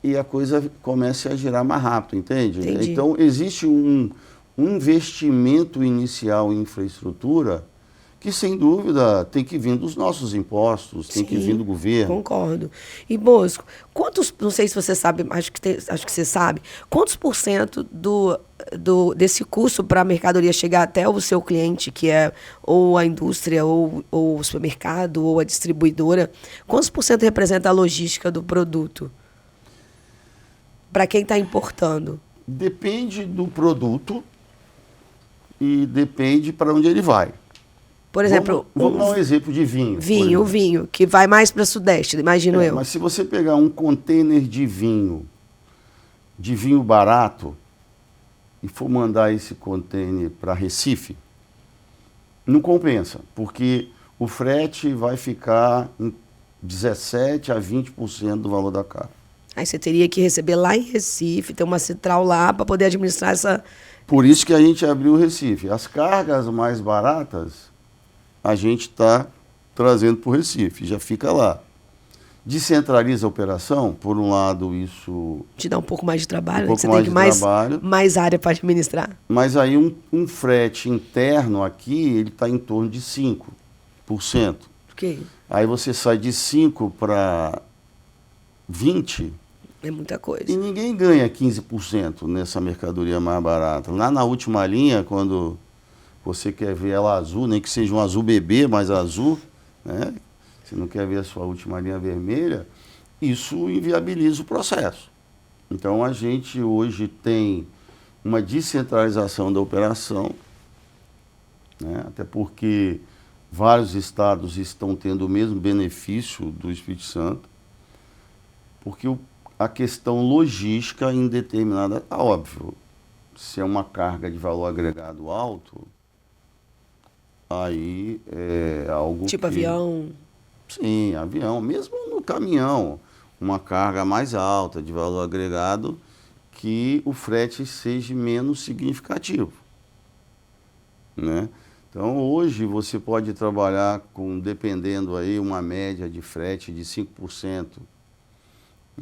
e a coisa comece a girar mais rápido, entende? Entendi. Então, existe um investimento inicial em infraestrutura que, sem dúvida, tem que vir dos nossos impostos, tem que vir do governo. Concordo. E, Bosco, não sei se você sabe, acho que você sabe, quantos por cento desse custo para a mercadoria chegar até o seu cliente, que é ou a indústria, ou o supermercado, ou a distribuidora, quantos por cento representa a logística do produto? Para quem está importando? Depende do produto e depende para onde ele vai. Por exemplo... Vamos dar um exemplo de vinho. O vinho, que vai mais para o Sudeste, imagino eu. Mas se você pegar um container de vinho barato, e for mandar esse container para Recife, não compensa, porque o frete vai ficar em 17% a 20% do valor da carga. Aí você teria que receber lá em Recife, ter uma central lá para poder administrar essa... Por isso que a gente abriu o Recife. As cargas mais baratas, a gente está trazendo para o Recife, já fica lá. Descentraliza a operação, por um lado isso... Te dá um pouco mais de trabalho, pouco você mais tem de trabalho. mais área para administrar. Mas aí um frete interno aqui, ele está em torno de 5%. Ok. Aí você sai de 5 para 20%. É muita coisa. E ninguém ganha 15% nessa mercadoria mais barata. Lá na última linha, quando você quer ver ela azul, nem que seja um azul bebê, mas azul, né? Você não quer ver a sua última linha vermelha, isso inviabiliza o processo. Então, a gente hoje tem uma descentralização da operação, né? Até porque vários estados estão tendo o mesmo benefício do Espírito Santo, porque a questão logística em determinada... óbvio, se é uma carga de valor agregado alto, aí é algo tipo avião? Sim, avião. Mesmo no caminhão, uma carga mais alta de valor agregado, que o frete seja menos significativo, né? Então, hoje, você pode trabalhar com, dependendo aí, uma média de frete de 5%.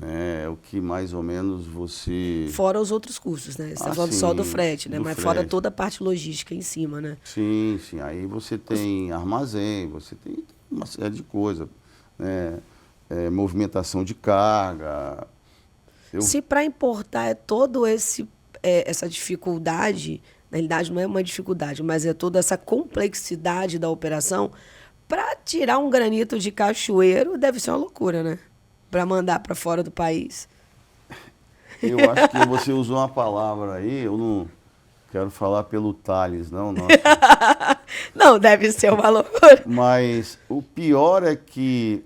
É o que mais ou menos você... Fora os outros custos, né? Você está falando só do frete, né? Mas fora toda a parte logística em cima, né? Sim. Aí você tem armazém, você tem uma série de coisas, né? Movimentação de carga. Se para importar é todo esse essa dificuldade, na realidade não é uma dificuldade, mas é toda essa complexidade da operação, para tirar um granito de Cachoeiro deve ser uma loucura, né? Para mandar para fora do país. Eu acho que você usou uma palavra aí, eu não quero falar pelo Thales, não, nossa. Não, deve ser uma loucura. Mas o pior é que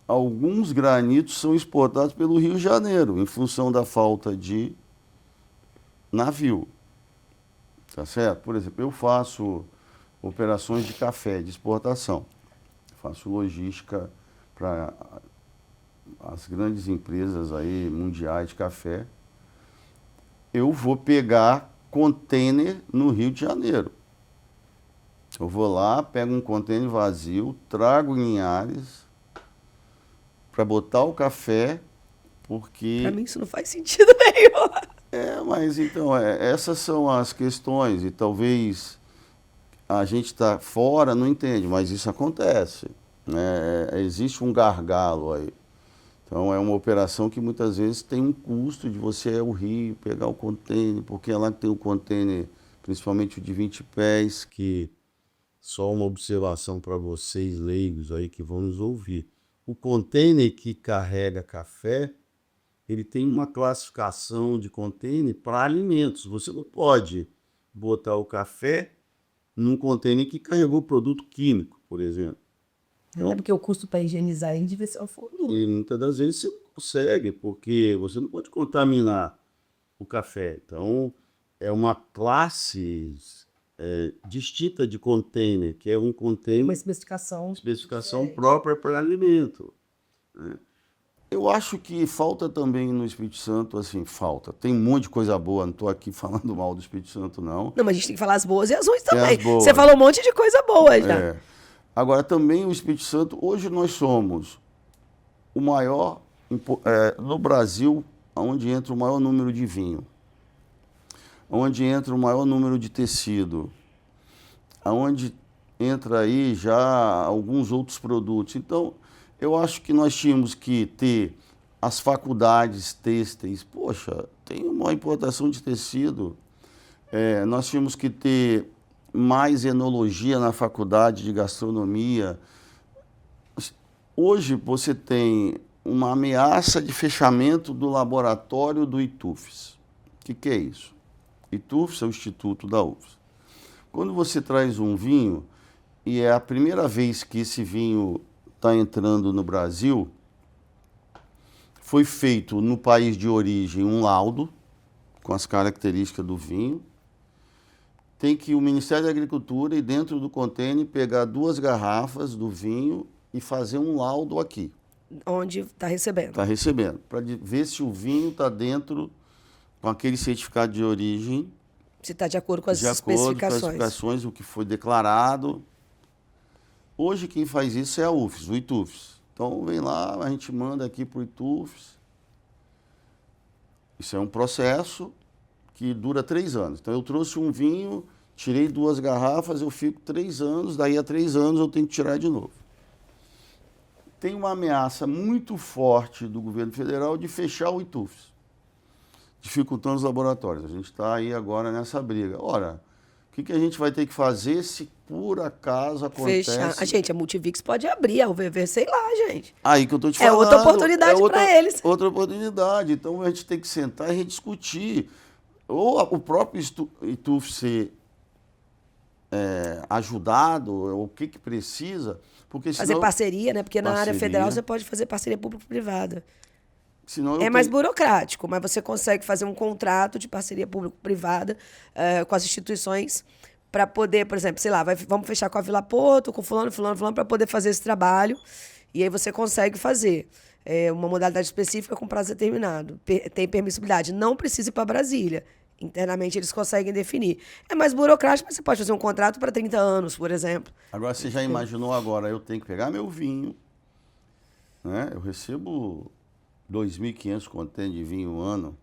alguns granitos são exportados pelo Rio de Janeiro, em função da falta de navio. Tá certo? Por exemplo, eu faço operações de café, de exportação. Faço logística para as grandes empresas aí mundiais de café. Eu vou pegar container no Rio de Janeiro. Eu vou lá, pego um container vazio, trago em Linhares para botar o café, porque... Para mim isso não faz sentido nenhum. Mas então, essas são as questões, e talvez a gente está fora, não entende, mas isso acontece, né? Existe um gargalo aí. Então, é uma operação que muitas vezes tem um custo de você ir ao Rio, pegar o container, porque é lá que tem o container, principalmente o de 20 pés, que só uma observação para vocês leigos aí que vão nos ouvir. O container que carrega café, ele tem uma classificação de container para alimentos. Você não pode botar o café num container que carregou produto químico, por exemplo. É porque o custo para higienizar ele deve ser uma fortuna. E muitas das vezes você não consegue, porque você não pode contaminar o café. Então, é uma classe distinta de container, que é um container... Uma especificação própria para alimento, né? Eu acho que falta também no Espírito Santo, assim, falta. Tem um monte de coisa boa, não estou aqui falando mal do Espírito Santo, não. Não, mas a gente tem que falar as boas e as ruins também. As boas. Você falou um monte de coisa boa já. Agora, também o Espírito Santo, hoje nós somos o maior, no Brasil, onde entra o maior número de vinho, onde entra o maior número de tecido, onde entra aí já alguns outros produtos. Então, eu acho que nós tínhamos que ter as faculdades têxteis. Poxa, tem uma importação de tecido. Nós tínhamos que ter mais enologia na faculdade de gastronomia. Hoje você tem uma ameaça de fechamento do laboratório do ITUFES. O que é isso? ITUFES é o Instituto da UFES. Quando você traz um vinho, e é a primeira vez que esse vinho está entrando no Brasil, foi feito no país de origem um laudo com as características do vinho. Tem que o Ministério da Agricultura ir dentro do contêiner, pegar 2 garrafas do vinho e fazer um laudo aqui. Onde está recebendo. Está recebendo, para ver se o vinho está dentro com aquele certificado de origem. Se está de acordo com as especificações. especificações. De acordo com as especificações, o que foi declarado. Hoje quem faz isso é a UFES, o ITUFES. Então vem lá, a gente manda aqui para o ITUFES. Isso é um processo que dura 3 anos. Então eu trouxe um vinho, tirei 2 garrafas, eu fico 3 anos, daí a 3 anos eu tenho que tirar de novo. Tem uma ameaça muito forte do governo federal de fechar o ITUFES, dificultando os laboratórios. A gente está aí agora nessa briga. Ora, o que a gente vai ter que fazer se por acaso acontece... Fechar. Gente, a Multivix pode abrir, a UVV, sei lá, gente. Aí que eu estou te falando. É outra oportunidade para eles. Outra oportunidade. Então a gente tem que sentar e rediscutir. Ou o próprio ITUF ser ajudado, o que precisa, porque senão... Fazer parceria, né? Porque na área federal você pode fazer parceria público-privada. Mais burocrático, mas você consegue fazer um contrato de parceria público-privada com as instituições para poder, por exemplo, sei lá, vamos fechar com a Vila Porto, com fulano, para poder fazer esse trabalho. E aí você consegue fazer uma modalidade específica com prazo determinado. Tem permissibilidade. Não precisa ir para Brasília. Internamente eles conseguem definir. É mais burocrático, mas você pode fazer um contrato para 30 anos, por exemplo. Agora, você já imaginou agora, eu tenho que pegar meu vinho, né? Eu recebo 2.500 contêineres de vinho no ano,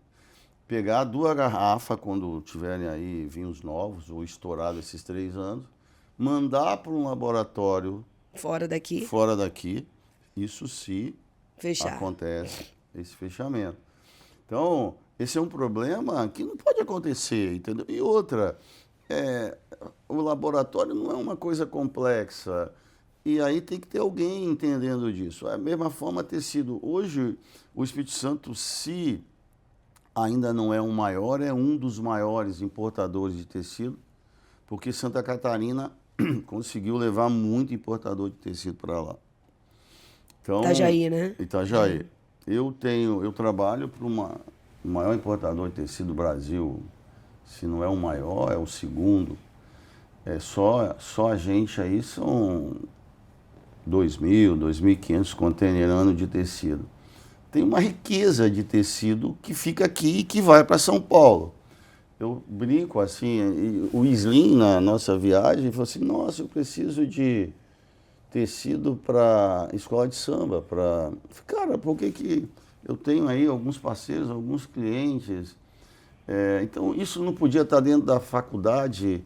pegar 2 garrafas quando tiverem aí vinhos novos ou estourados esses 3 anos, mandar para um laboratório fora daqui, isso se acontece esse fechamento. Então, Esse é um problema que não pode acontecer, entendeu? E outra, o laboratório não é uma coisa complexa. E aí tem que ter alguém entendendo disso. É a mesma forma tecido. Hoje, o Espírito Santo, se ainda não é o maior, é um dos maiores importadores de tecido, porque Santa Catarina conseguiu levar muito importador de tecido para lá. Então, Itajaí, né? Itajaí. Eu trabalho para o maior importador de tecido do Brasil. Se não é o maior, é o segundo. Só a gente aí são 2.000, 2.500 containers ano de tecido. Tem uma riqueza de tecido que fica aqui e que vai para São Paulo. Eu brinco assim, o Slim, na nossa viagem, falou assim, nossa, eu preciso de tecido para escola de samba. Cara, por que eu tenho aí alguns parceiros, alguns clientes? Então, isso não podia estar dentro da faculdade,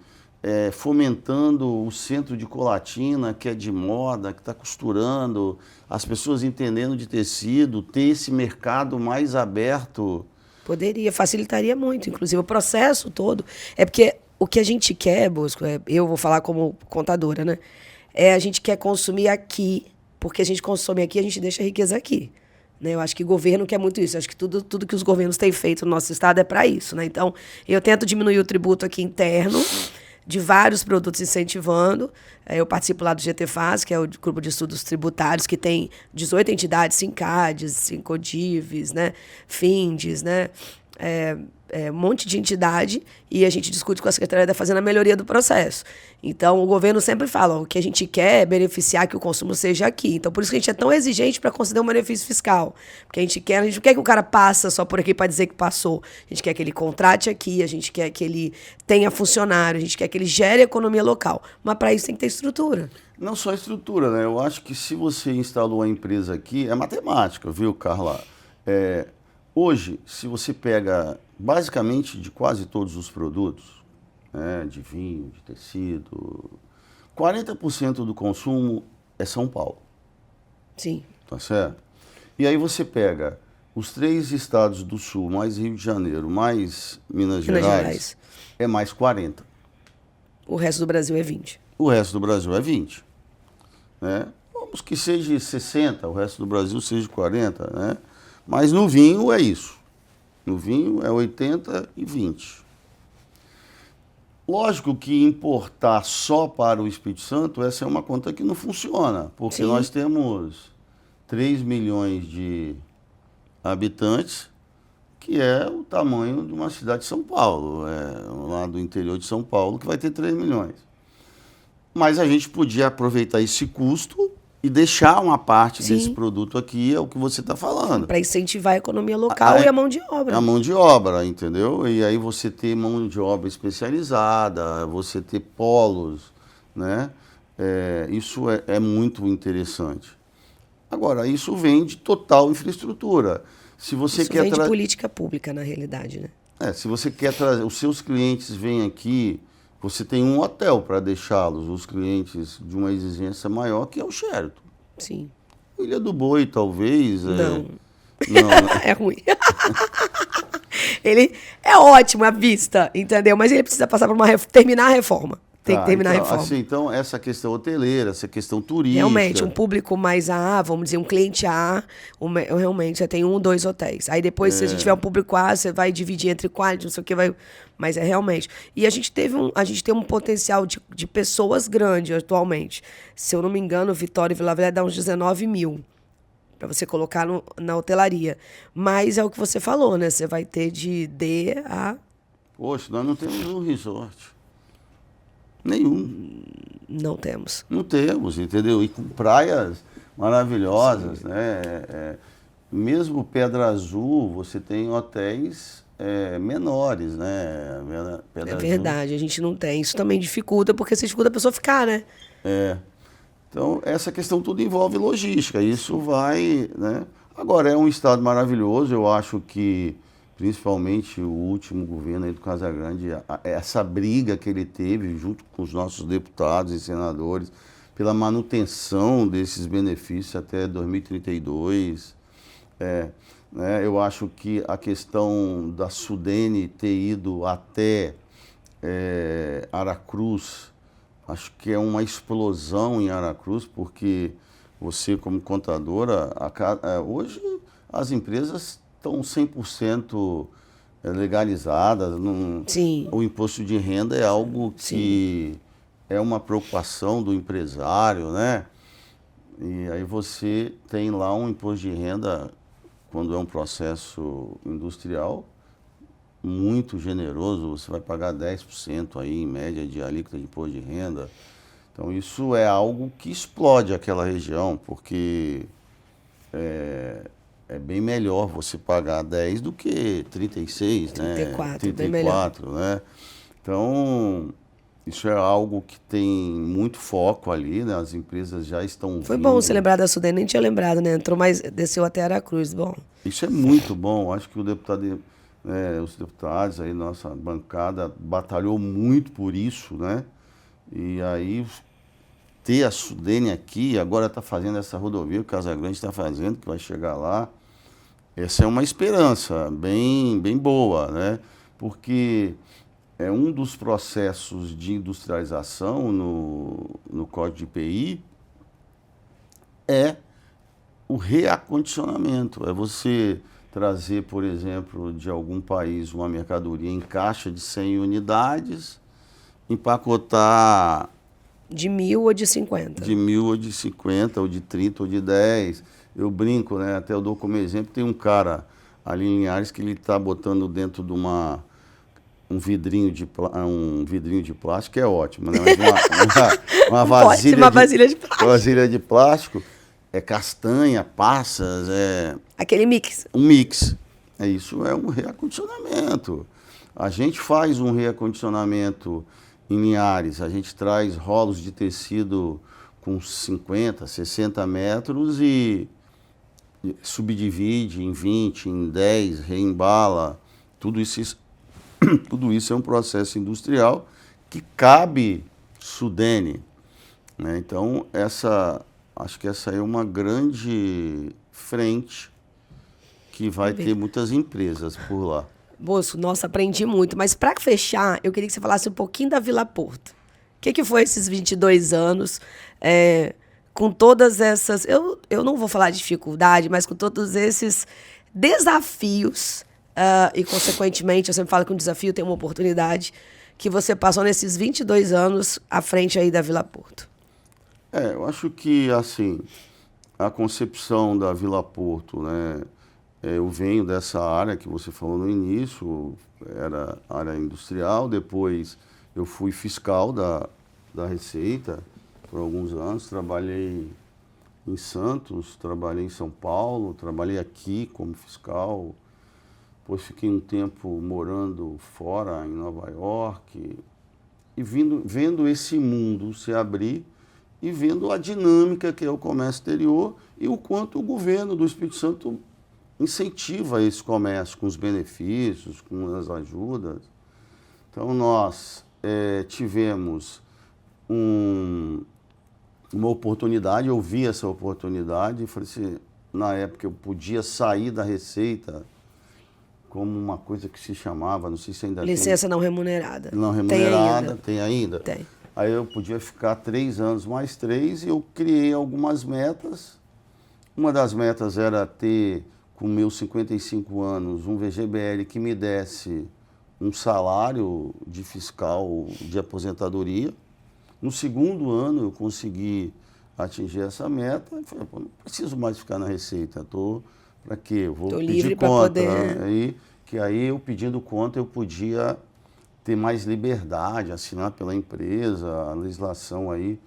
fomentando o centro de Colatina, que é de moda, que está costurando, as pessoas entendendo de tecido, ter esse mercado mais aberto. Poderia, facilitaria muito, inclusive o processo todo. É porque o que a gente quer, Bosco, eu vou falar como contadora, né? A gente quer consumir aqui, porque a gente consome aqui, a gente deixa a riqueza aqui. Né? Eu acho que o governo quer muito isso. Eu acho que tudo que os governos têm feito no nosso estado é para isso. Né? Então, eu tento diminuir o tributo aqui interno, de vários produtos incentivando. Eu participo lá do GTFAS, que é o grupo de estudos tributários, que tem 18 entidades, SINCADs, SINCODIVs, né? FINDES, né? Um monte de entidade, e a gente discute com a Secretaria da Fazenda a melhoria do processo. Então, o governo sempre fala, o que a gente quer é beneficiar que o consumo seja aqui. Então, por isso que a gente é tão exigente para conceder um benefício fiscal. Porque a gente não quer que o cara passe só por aqui para dizer que passou. A gente quer que ele contrate aqui, a gente quer que ele tenha funcionário, a gente quer que ele gere economia local. Mas para isso tem que ter estrutura. Não só estrutura, né? Eu acho que se você instalou a empresa aqui, é matemática, viu, Carla? Hoje, se você pega basicamente de quase todos os produtos, né, de vinho, de tecido, 40% do consumo é São Paulo. Sim. Tá certo? E aí você pega os 3 estados do Sul, mais Rio de Janeiro, mais Minas Gerais, é mais 40%. O resto do Brasil é 20%. O resto do Brasil é 20%. Né? Vamos que seja 60%, o resto do Brasil seja 40%, né? Mas no vinho é isso. No vinho é 80 e 20. Lógico que importar só para o Espírito Santo, essa é uma conta que não funciona, porque Sim. Nós temos 3 milhões de habitantes, que é o tamanho de uma cidade de São Paulo, lá do interior de São Paulo, que vai ter 3 milhões. Mas a gente podia aproveitar esse custo e deixar uma parte Sim. desse produto aqui, é o que você está falando. Para incentivar a economia local e a mão de obra. A mão de obra, entendeu? E aí você ter mão de obra especializada, você ter polos, né? Isso é muito interessante. Agora, isso vem de total infraestrutura. Se você Isso quer vem de política pública, na realidade, né? Se você quer trazer, os seus clientes vêm aqui, você tem um hotel para deixá-los, os clientes de uma exigência maior, que é o Sheraton. Sim. Ilha do Boi, talvez. Não. Não, né? É ruim. Ele é ótimo à vista, entendeu? Mas ele precisa passar por terminar a reforma. Tem que terminar a reforma. Assim, então, essa questão hoteleira, essa questão turística... Realmente, um público mais A, vamos dizer, um cliente A, realmente, você tem 1, 2 hotéis. Aí depois, se a gente tiver um público A, você vai dividir entre quality, não sei o que, vai... Mas é realmente... E a gente tem um potencial de pessoas grande atualmente. Se eu não me engano, Vitória e Vila Velha dá uns 19 mil para você colocar na hotelaria. Mas é o que você falou, né? Você vai ter de D a... Poxa, nós não temos um resort. Nenhum. Não temos. Não temos, entendeu? E com praias maravilhosas, sim, né? Mesmo Pedra Azul, você tem hotéis menores, né? Pedra verdade, Azul. A gente não tem. Isso também dificulta, porque se dificulta a pessoa ficar, né? Então, essa questão tudo envolve logística. Isso vai, né? Agora, é um estado maravilhoso. Eu acho que, principalmente o último governo aí do Casagrande, essa briga que ele teve junto com os nossos deputados e senadores pela manutenção desses benefícios até 2032. né? Eu acho que a questão da Sudene ter ido até Aracruz, acho que é uma explosão em Aracruz, porque você, como contadora, hoje as empresas estão 100% legalizadas. Sim. O imposto de renda é algo que é uma preocupação do empresário, né? E aí você tem lá um imposto de renda, quando é um processo industrial, muito generoso. Você vai pagar 10% aí, em média, de alíquota de imposto de renda. Então, isso é algo que explode aquela região, porque é bem melhor você pagar 10 do que 36, 34, né? bem melhor. Né? Então, isso é algo que tem muito foco ali, né? As empresas já estão Foi vindo. bom você lembrar da Sudene, nem tinha lembrado, né? Entrou mais, desceu até Aracruz, bom. Isso é muito bom. Acho que os deputados aí, nossa bancada, batalhou muito por isso, né? E aí, ter a Sudene aqui, agora está fazendo essa rodovia, o Casagrande está fazendo, que vai chegar lá. Essa é uma esperança bem boa, né? Porque é um dos processos de industrialização no Código de IPI é o reacondicionamento. É você trazer, por exemplo, de algum país uma mercadoria em caixa de 100 unidades, empacotar De 1.000 ou de 50? de 1.000 ou de 50, ou de 30 ou de 10. Eu brinco, né? Até eu dou como exemplo, tem um cara ali em Linhares que ele está botando dentro de um vidrinho de plástico, que é ótimo, né? Mas uma vasilha de plástico. vasilha de plástico, é castanha, passas, Aquele mix. um mix. Isso é um reacondicionamento. A gente faz um reacondicionamento em Linhares, a gente traz rolos de tecido com 50, 60 metros e subdivide em 20, em 10, reembala. Tudo isso é um processo industrial que cabe Sudene, né? Então, acho que essa é uma grande frente que vai ter muitas empresas por lá. Bosco, nossa, aprendi muito. Mas para fechar, eu queria que você falasse um pouquinho da Vila Porto. O que foi esses 22 anos, com todas essas... Eu não vou falar de dificuldade, mas com todos esses desafios, e, consequentemente, eu sempre falo que um desafio tem uma oportunidade, que você passou nesses 22 anos à frente aí da Vila Porto. Eu acho que, assim, a concepção da Vila Porto, né? Eu venho dessa área que você falou no início, era área industrial, depois eu fui fiscal da Receita por alguns anos, trabalhei em Santos, trabalhei em São Paulo, trabalhei aqui como fiscal, depois fiquei um tempo morando fora, em Nova York, e vendo esse mundo se abrir e vendo a dinâmica que é o comércio exterior e o quanto o governo do Espírito Santo incentiva esse comércio com os benefícios, com as ajudas. Então, nós tivemos uma oportunidade, eu vi essa oportunidade e falei assim, na época eu podia sair da Receita como uma coisa que se chamava, não sei se ainda Licença não remunerada. Não remunerada, tem ainda? Tem. Aí eu podia ficar 3 anos mais 3 e eu criei algumas metas. Uma das metas era ter, com meus 55 anos, um VGBL que me desse um salário de fiscal de aposentadoria. No segundo ano eu consegui atingir essa meta. Eu falei, não preciso mais ficar na Receita, para quê? Eu vou pedir conta. Aí eu pedindo conta eu podia ter mais liberdade, assinar pela empresa, a legislação aí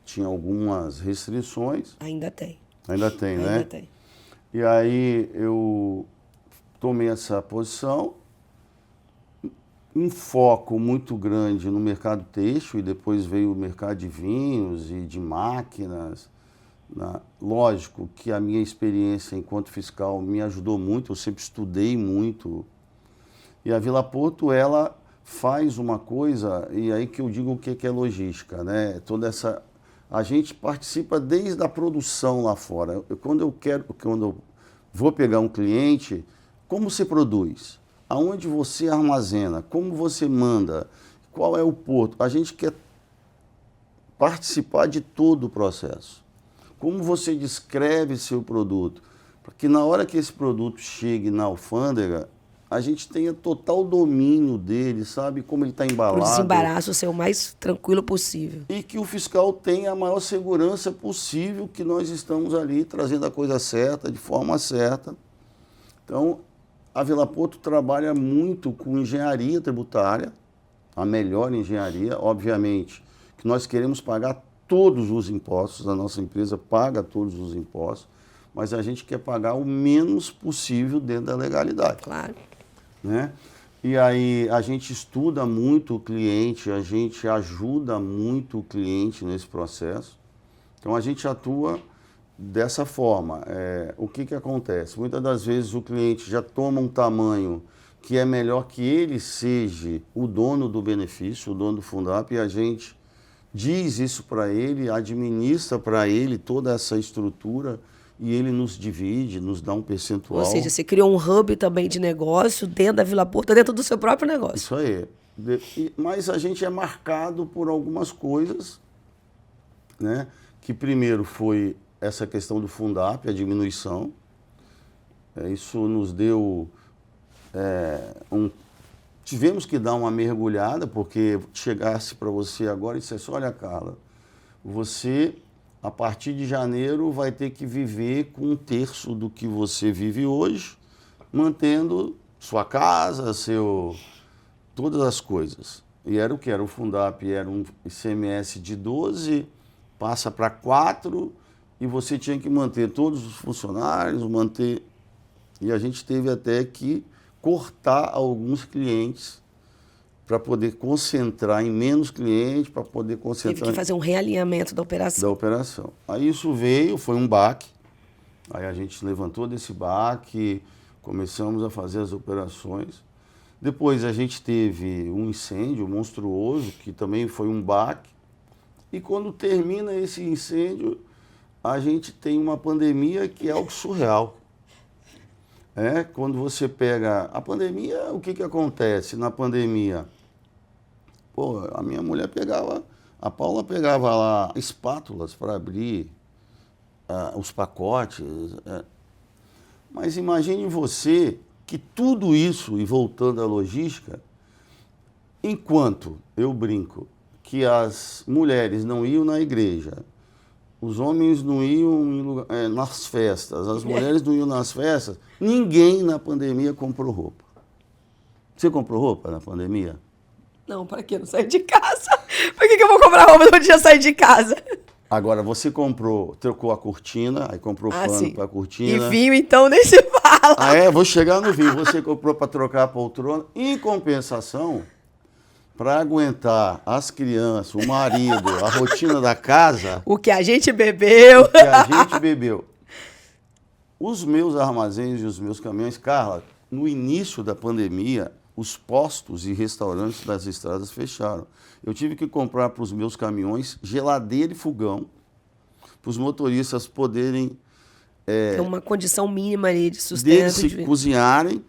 tinha algumas restrições. Ainda tem. Ainda tem, né? Ainda tem. E aí eu tomei essa posição, um foco muito grande no mercado têxtil, e depois veio o mercado de vinhos e de máquinas. Lógico que a minha experiência enquanto fiscal me ajudou muito, eu sempre estudei muito. E a Vila Porto, ela faz uma coisa, e aí que eu digo o que é logística, né? A gente participa desde a produção lá fora. Quando eu vou pegar um cliente, como você produz? Aonde você armazena? Como você manda? Qual é o porto? A gente quer participar de todo o processo. Como você descreve seu produto? Para que na hora que esse produto chegue na alfândega, a gente tenha total domínio dele, sabe? Como ele está embalado. Para o desembaraço ser o mais tranquilo possível. E que o fiscal tenha a maior segurança possível, que nós estamos ali trazendo a coisa certa, de forma certa. Então, a Vila Porto trabalha muito com engenharia tributária, a melhor engenharia, obviamente, que nós queremos pagar todos os impostos, a nossa empresa paga todos os impostos, mas a gente quer pagar o menos possível dentro da legalidade. Claro. Né? E aí a gente estuda muito o cliente, a gente ajuda muito o cliente nesse processo. Então a gente atua dessa forma. O que acontece? Muitas das vezes o cliente já toma um tamanho que é melhor que ele seja o dono do benefício, o dono do Fundap, e a gente diz isso para ele, administra para ele toda essa estrutura e ele nos divide, nos dá um percentual. Ou seja, você criou um hub também de negócio dentro da Vila Porto, dentro do seu próprio negócio. Isso aí. Mas a gente é marcado por algumas coisas, né? Que primeiro foi essa questão do Fundap, a diminuição. Isso nos deu tivemos que dar uma mergulhada, porque chegasse para você agora e dissesse, olha, Carla, você, a partir de janeiro, vai ter que viver com 1/3 do que você vive hoje, mantendo sua casa, todas as coisas. E era o que? Era o Fundap, era um ICMS de 12, passa para 4, e você tinha que manter todos os funcionários, E a gente teve até que cortar alguns clientes para poder concentrar em menos clientes, para poder concentrar... Teve que fazer um realinhamento da operação. Aí isso veio, foi um baque. Aí a gente levantou desse baque, começamos a fazer as operações. Depois a gente teve um incêndio monstruoso, que também foi um baque. E quando termina esse incêndio, a gente tem uma pandemia que é algo surreal. Quando você pega a pandemia, o que acontece na pandemia? Pô, a minha mulher a Paula pegava lá espátulas para abrir os pacotes. Mas imagine você que tudo isso, e voltando à logística, enquanto, eu brinco, que as mulheres não iam na igreja, os homens não iam nas festas, as mulheres não iam nas festas, ninguém na pandemia comprou roupa. Você comprou roupa na pandemia? Não, para quê? Não saí de casa. Por que eu vou comprar roupa no dia sair de casa? Agora, você trocou a cortina, aí comprou pano para a cortina. E vinho, então, nem se fala. Vou chegar no vinho. Você comprou para trocar a poltrona. Em compensação, para aguentar as crianças, o marido, a rotina da casa... O que a gente bebeu. Os meus armazéns e os meus caminhões, Carla, no início da pandemia, os postos e restaurantes das estradas fecharam. Eu tive que comprar para os meus caminhões geladeira e fogão, para os motoristas poderem... Tem uma condição mínima ali de sustento. Deles se cozinharem.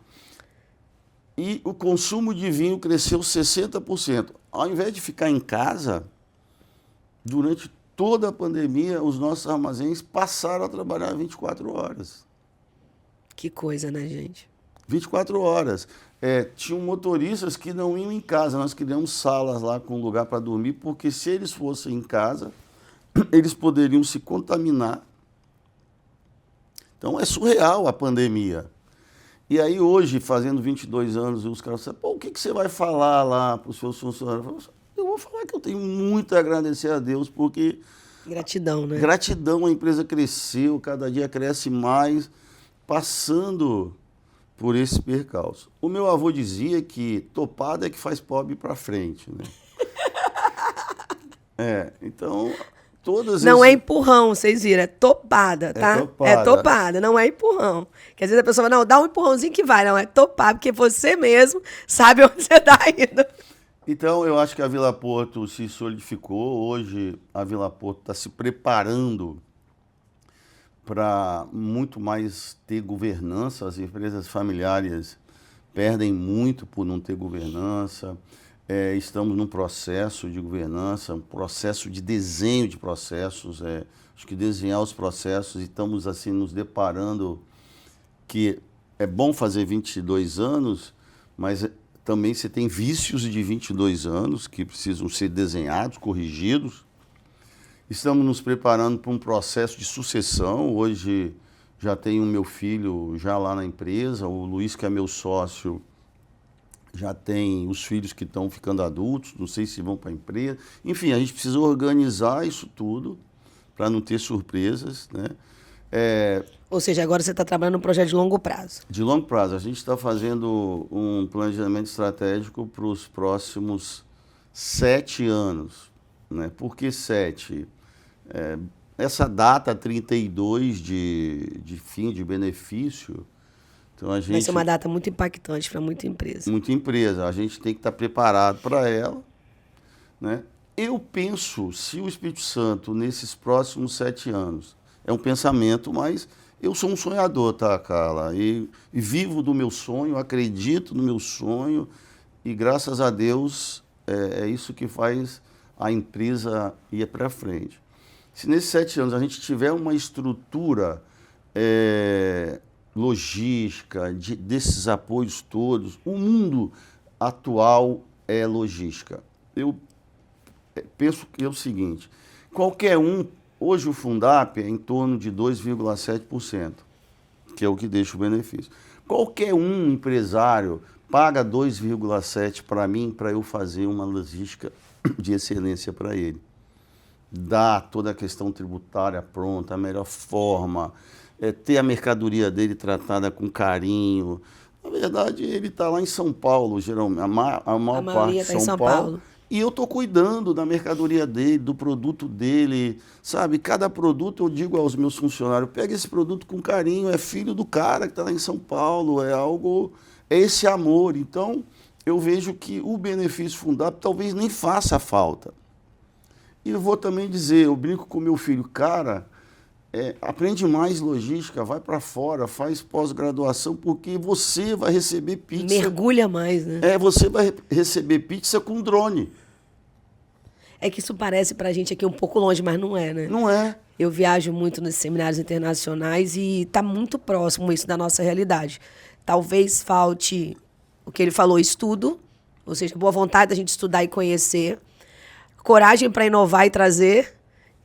E o consumo de vinho cresceu 60%. Ao invés de ficar em casa, durante toda a pandemia, os nossos armazéns passaram a trabalhar 24 horas. Que coisa, né, gente? 24 horas. Tinham motoristas que não iam em casa. Nós criamos salas lá com lugar para dormir, porque se eles fossem em casa, eles poderiam se contaminar. Então, é surreal a pandemia. E aí, hoje, fazendo 22 anos, os caras falam, pô, o que você vai falar lá para os seus funcionários? Eu vou falar que eu tenho muito a agradecer a Deus, porque... Gratidão, né? Gratidão, a empresa cresceu, cada dia cresce mais, passando por esse percalço. O meu avô dizia que topada é que faz pobre para frente, né? Então... Não é empurrão, vocês viram, é topada, tá? É topada, não é empurrão. Quer dizer, a pessoa fala, não, dá um empurrãozinho que vai, não, é topar, porque você mesmo sabe onde você está indo. Então, eu acho que a Vila Porto se solidificou. Hoje, a Vila Porto está se preparando para muito mais ter governança. As empresas familiares perdem muito por não ter governança. Estamos num processo de governança, um processo de desenho de processos. Acho que desenhar os processos, e estamos assim nos deparando que é bom fazer 22 anos, mas também você tem vícios de 22 anos que precisam ser desenhados, corrigidos. Estamos nos preparando para um processo de sucessão. Hoje já tenho meu filho já lá na empresa, o Luiz, que é meu sócio, já tem os filhos que estão ficando adultos, não sei se vão para a empresa. Enfim, a gente precisa organizar isso tudo para não ter surpresas, né? Ou seja, agora você está trabalhando num projeto de longo prazo. De longo prazo. A gente está fazendo um planejamento estratégico para os próximos 7 anos. Né? Por que 7? Essa data 32 de fim de benefício, então a gente... Vai ser uma data muito impactante para muita empresa. Muita empresa. A gente tem que estar preparado para ela. Né? Eu penso, se o Espírito Santo, nesses próximos 7 anos, é um pensamento, mas eu sou um sonhador, tá, Carla? E vivo do meu sonho, acredito no meu sonho, e graças a Deus é isso que faz a empresa ir para frente. Se nesses 7 anos a gente tiver uma estrutura logística, desses apoios todos, o mundo atual é logística. Eu penso que é o seguinte, qualquer um, hoje o Fundap é em torno de 2,7%, que é o que deixa o benefício. Qualquer um empresário paga 2,7% para mim, para eu fazer uma logística de excelência para ele. Dá toda a questão tributária pronta, a melhor forma, ter a mercadoria dele tratada com carinho. Na verdade, ele está lá em São Paulo, geralmente, a maior parte de São Paulo. E eu estou cuidando da mercadoria dele, do produto dele, sabe? Cada produto eu digo aos meus funcionários, pega esse produto com carinho, é filho do cara que está lá em São Paulo, é esse amor. Então, eu vejo que o benefício Fundap talvez nem faça falta. E eu vou também dizer, eu brinco com meu filho, cara, aprende mais logística, vai para fora, faz pós-graduação, porque você vai receber pizza. Mergulha mais, né? Você vai receber pizza com drone. É que isso parece pra gente aqui um pouco longe, mas não é, né? Não é. Eu viajo muito nesses seminários internacionais e tá muito próximo isso da nossa realidade. Talvez falte o que ele falou, estudo, ou seja, boa vontade da gente estudar e conhecer, coragem para inovar e trazer,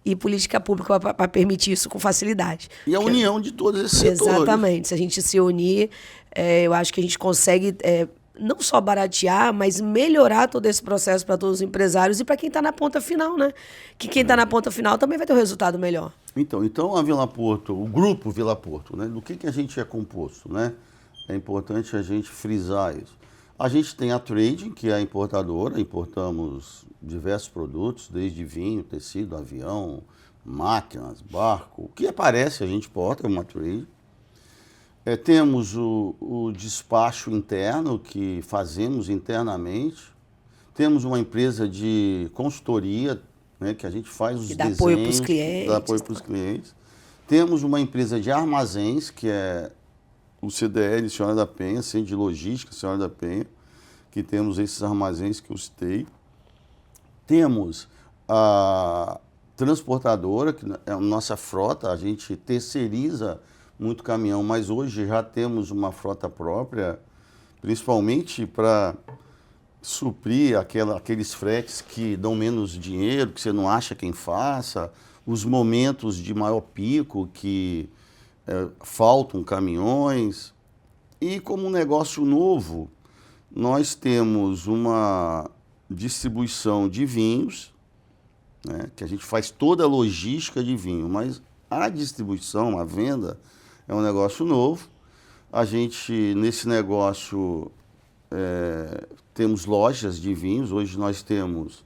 e política pública para permitir isso com facilidade. E a união de todos esses setores. Exatamente. Se a gente se unir, eu acho que a gente consegue não só baratear, mas melhorar todo esse processo para todos os empresários e para quem está na ponta final, né? Que quem está na ponta final também vai ter um resultado melhor. Então a Vila Porto, o grupo Vila Porto, né? Do que a gente é composto, né? É importante a gente frisar isso. A gente tem a Trading, que é a importadora, importamos diversos produtos, desde vinho, tecido, avião, máquinas, barco, o que aparece a gente importa, é uma Trading. Temos o despacho interno, que fazemos internamente. Temos uma empresa de consultoria, né, que a gente faz os desenhos, apoio para os clientes. Dá apoio para os clientes. Temos uma empresa de armazéns, que é o CDL Senhora da Penha, Centro de Logística Senhora da Penha, que temos esses armazéns que eu citei. Temos a transportadora, que é a nossa frota, a gente terceiriza muito caminhão, mas hoje já temos uma frota própria, principalmente para suprir aqueles fretes que dão menos dinheiro, que você não acha quem faça, os momentos de maior pico que faltam caminhões. E como um negócio novo, nós temos uma distribuição de vinhos, né, que a gente faz toda a logística de vinho, mas a distribuição, a venda, é um negócio novo. A gente, nesse negócio, temos lojas de vinhos. Hoje nós temos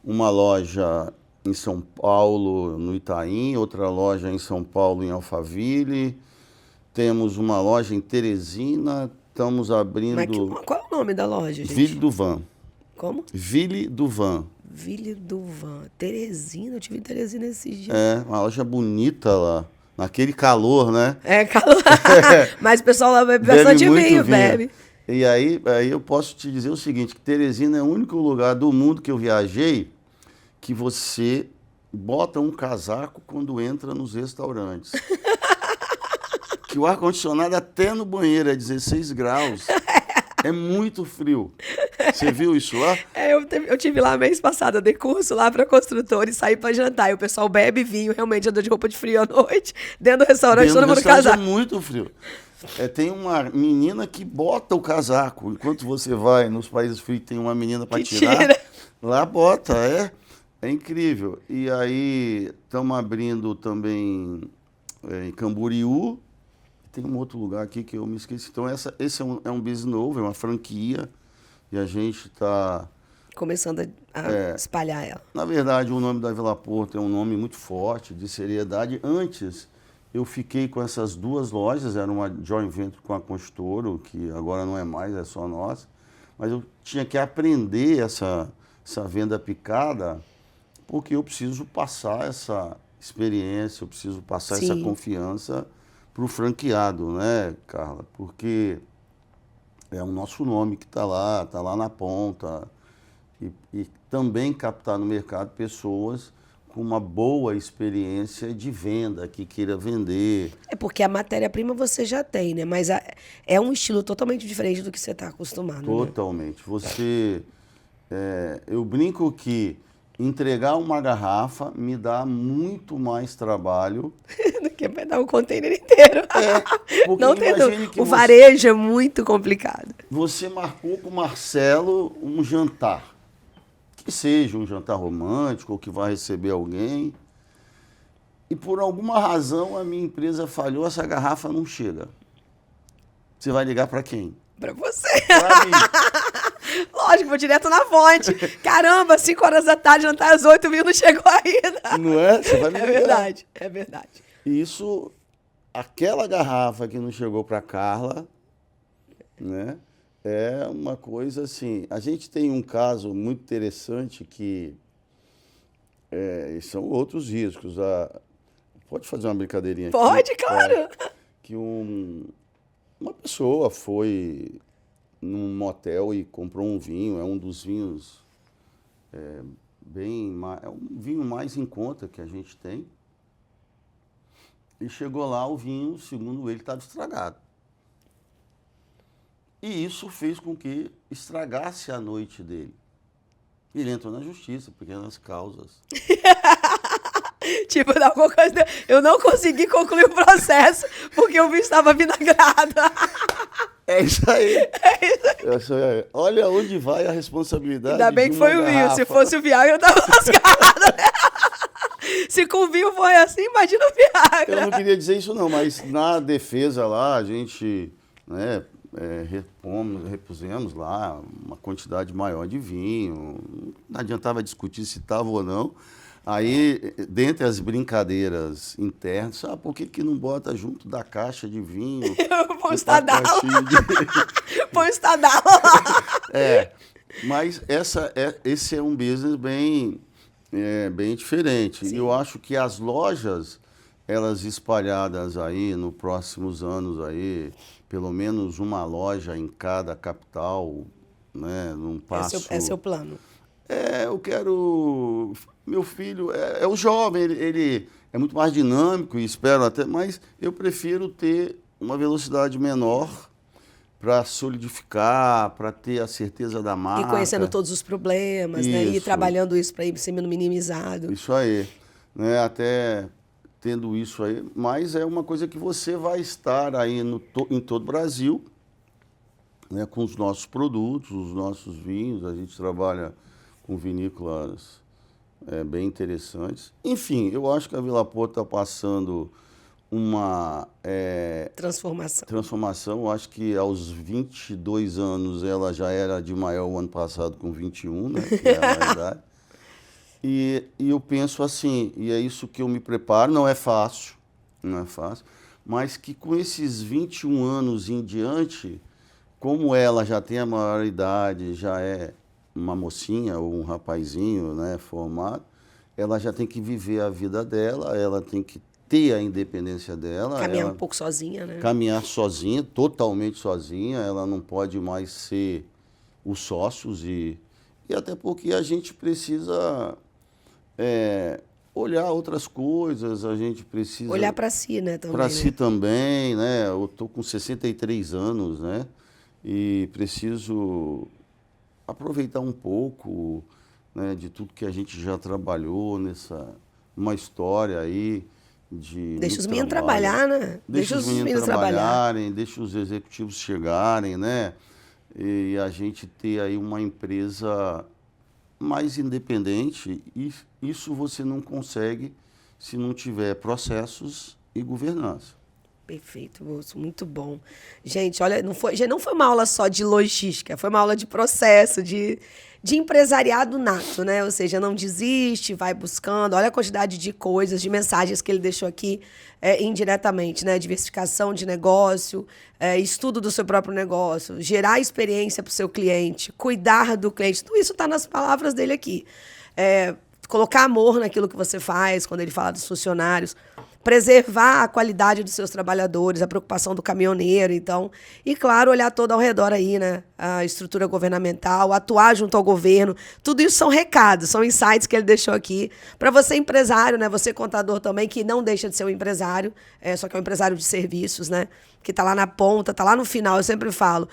uma loja em São Paulo, no Itaim, outra loja em São Paulo, em Alphaville. Temos uma loja em Teresina, estamos abrindo... Qual é o nome da loja, gente? Ville du Vin. Como? Ville du Vin. Ville du Vin. Teresina, eu tive em Teresina esses dias. Uma loja bonita lá. naquele calor, né? Calor. Mas o pessoal lá bebe bastante vinho, bebe. E aí eu posso te dizer o seguinte, que Teresina é o único lugar do mundo que eu viajei que você bota um casaco quando entra nos restaurantes. Que o ar-condicionado até no banheiro é 16 graus. É muito frio. Você viu isso lá? Eu tive lá mês passado, eu dei curso lá para construtor e saí para jantar. E o pessoal bebe vinho, realmente anda de roupa de frio à noite, dentro do restaurante, todo mundo casaco. É muito frio. Tem uma menina que bota o casaco. Enquanto você vai nos países frios, tem uma menina para tirar. Lá bota, é incrível. E aí estamos abrindo também em Camboriú. Tem um outro lugar aqui que eu me esqueci. Então, esse é um business novo, é uma franquia. E a gente está... começando a espalhar ela. Na verdade, o nome da Vila Porto é um nome muito forte, de seriedade. Antes, eu fiquei com essas duas lojas, era uma joint venture com a Constoro, que agora não é mais, é só nossa. Mas eu tinha que aprender essa venda picada, porque eu preciso passar essa experiência, eu preciso passar essa confiança para o franqueado, né, Carla? Porque é o nosso nome que está lá na ponta. E também captar no mercado pessoas com uma boa experiência de venda, que queira vender. Porque a matéria-prima você já tem, né? Mas é um estilo totalmente diferente do que você está acostumado. Totalmente. Né? Eu brinco que entregar uma garrafa me dá muito mais trabalho do que dar um container inteiro. Não tem o varejo é muito complicado. Você marcou com o Marcelo um jantar. Que seja um jantar romântico ou que vai receber alguém. E por alguma razão a minha empresa falhou, essa garrafa não chega. Você vai ligar para quem? Para você. Para mim. Lógico, vou direto na fonte. Caramba, 5 horas da tarde, jantar às 8, o vinho não chegou ainda. Não é? Você vai me ligar. É verdade. Isso, aquela garrafa que não chegou para Carla, né? É uma coisa assim. A gente tem um caso muito interessante que são outros riscos. Pode fazer uma brincadeirinha aqui? Pode, claro. Que uma pessoa foi num motel e comprou um vinho. É um dos vinhos é um vinho mais em conta que a gente tem. E chegou lá, o vinho, segundo ele, estava estragado. E isso fez com que estragasse a noite dele. Ele entrou na justiça, pequenas causas. Tipo, alguma coisa. Eu não consegui concluir o processo porque o vinho estava vinagrado. É isso aí. Olha onde vai a responsabilidade. Ainda bem que foi garrafa. O vinho. Se fosse o Viagra, eu tava lascado, né? Se com o vinho foi assim, imagina o Viagra. Eu não queria dizer isso não, mas na defesa lá, a gente, né, repusemos lá uma quantidade maior de vinho. Não adiantava discutir se estava ou não. Aí, dentre as brincadeiras internas, por que não bota junto da caixa de vinho? Põe o estadala. Põe o estadala lá. Mas esse é um business bem diferente. E eu acho que as lojas, elas espalhadas aí nos próximos anos aí, pelo menos uma loja em cada capital, né, num passo... É seu plano. Eu quero... Meu filho é o jovem, ele é muito mais dinâmico e espero até, mas eu prefiro ter uma velocidade menor para solidificar, para ter a certeza da marca. E conhecendo todos os problemas, né? E trabalhando isso para ir sendo minimizado. Isso aí, né? Até tendo isso aí, mas é uma coisa que você vai estar aí em todo o Brasil, né? Com os nossos produtos, os nossos vinhos, a gente trabalha com vinícolas bem interessantes. Enfim, eu acho que a Vila Porto está passando uma transformação. Eu acho que aos 22 anos ela já era de maior o ano passado com 21, né? Que é a verdade. E eu penso assim, e é isso que eu me preparo, não é fácil, mas que com esses 21 anos em diante, como ela já tem a maioridade, já é uma mocinha ou um rapazinho, né, formado, ela já tem que viver a vida dela, ela tem que ter a independência dela. Caminhar um pouco sozinha, né? Caminhar sozinha, totalmente sozinha. Ela não pode mais ser os sócios e até porque a gente precisa olhar outras coisas, a gente precisa... Olhar para si, né? Para si também, né? Eu estou com 63 anos, né? E preciso aproveitar um pouco, né, de tudo que a gente já trabalhou uma história aí de... Deixa os meninos trabalhar, né? Deixa os meninos trabalharem, deixa os executivos chegarem, né? E a gente ter aí uma empresa mais independente, e isso você não consegue se não tiver processos e governança. Perfeito, moço, muito bom. Gente, olha, não foi uma aula só de logística, foi uma aula de processo, de empresariado nato, né? Ou seja, não desiste, vai buscando. Olha a quantidade de coisas, de mensagens que ele deixou aqui indiretamente, né? Diversificação de negócio, estudo do seu próprio negócio, gerar experiência para o seu cliente, cuidar do cliente. Tudo isso está nas palavras dele aqui. Colocar amor naquilo que você faz, quando ele fala dos funcionários. Preservar a qualidade dos seus trabalhadores, a preocupação do caminhoneiro, então. E, claro, olhar todo ao redor aí, né? A estrutura governamental, atuar junto ao governo. Tudo isso são recados, são insights que ele deixou aqui. Para você empresário, né? Você contador também, que não deixa de ser um empresário, só que é um empresário de serviços, né? Que está lá na ponta, está lá no final. Eu sempre falo,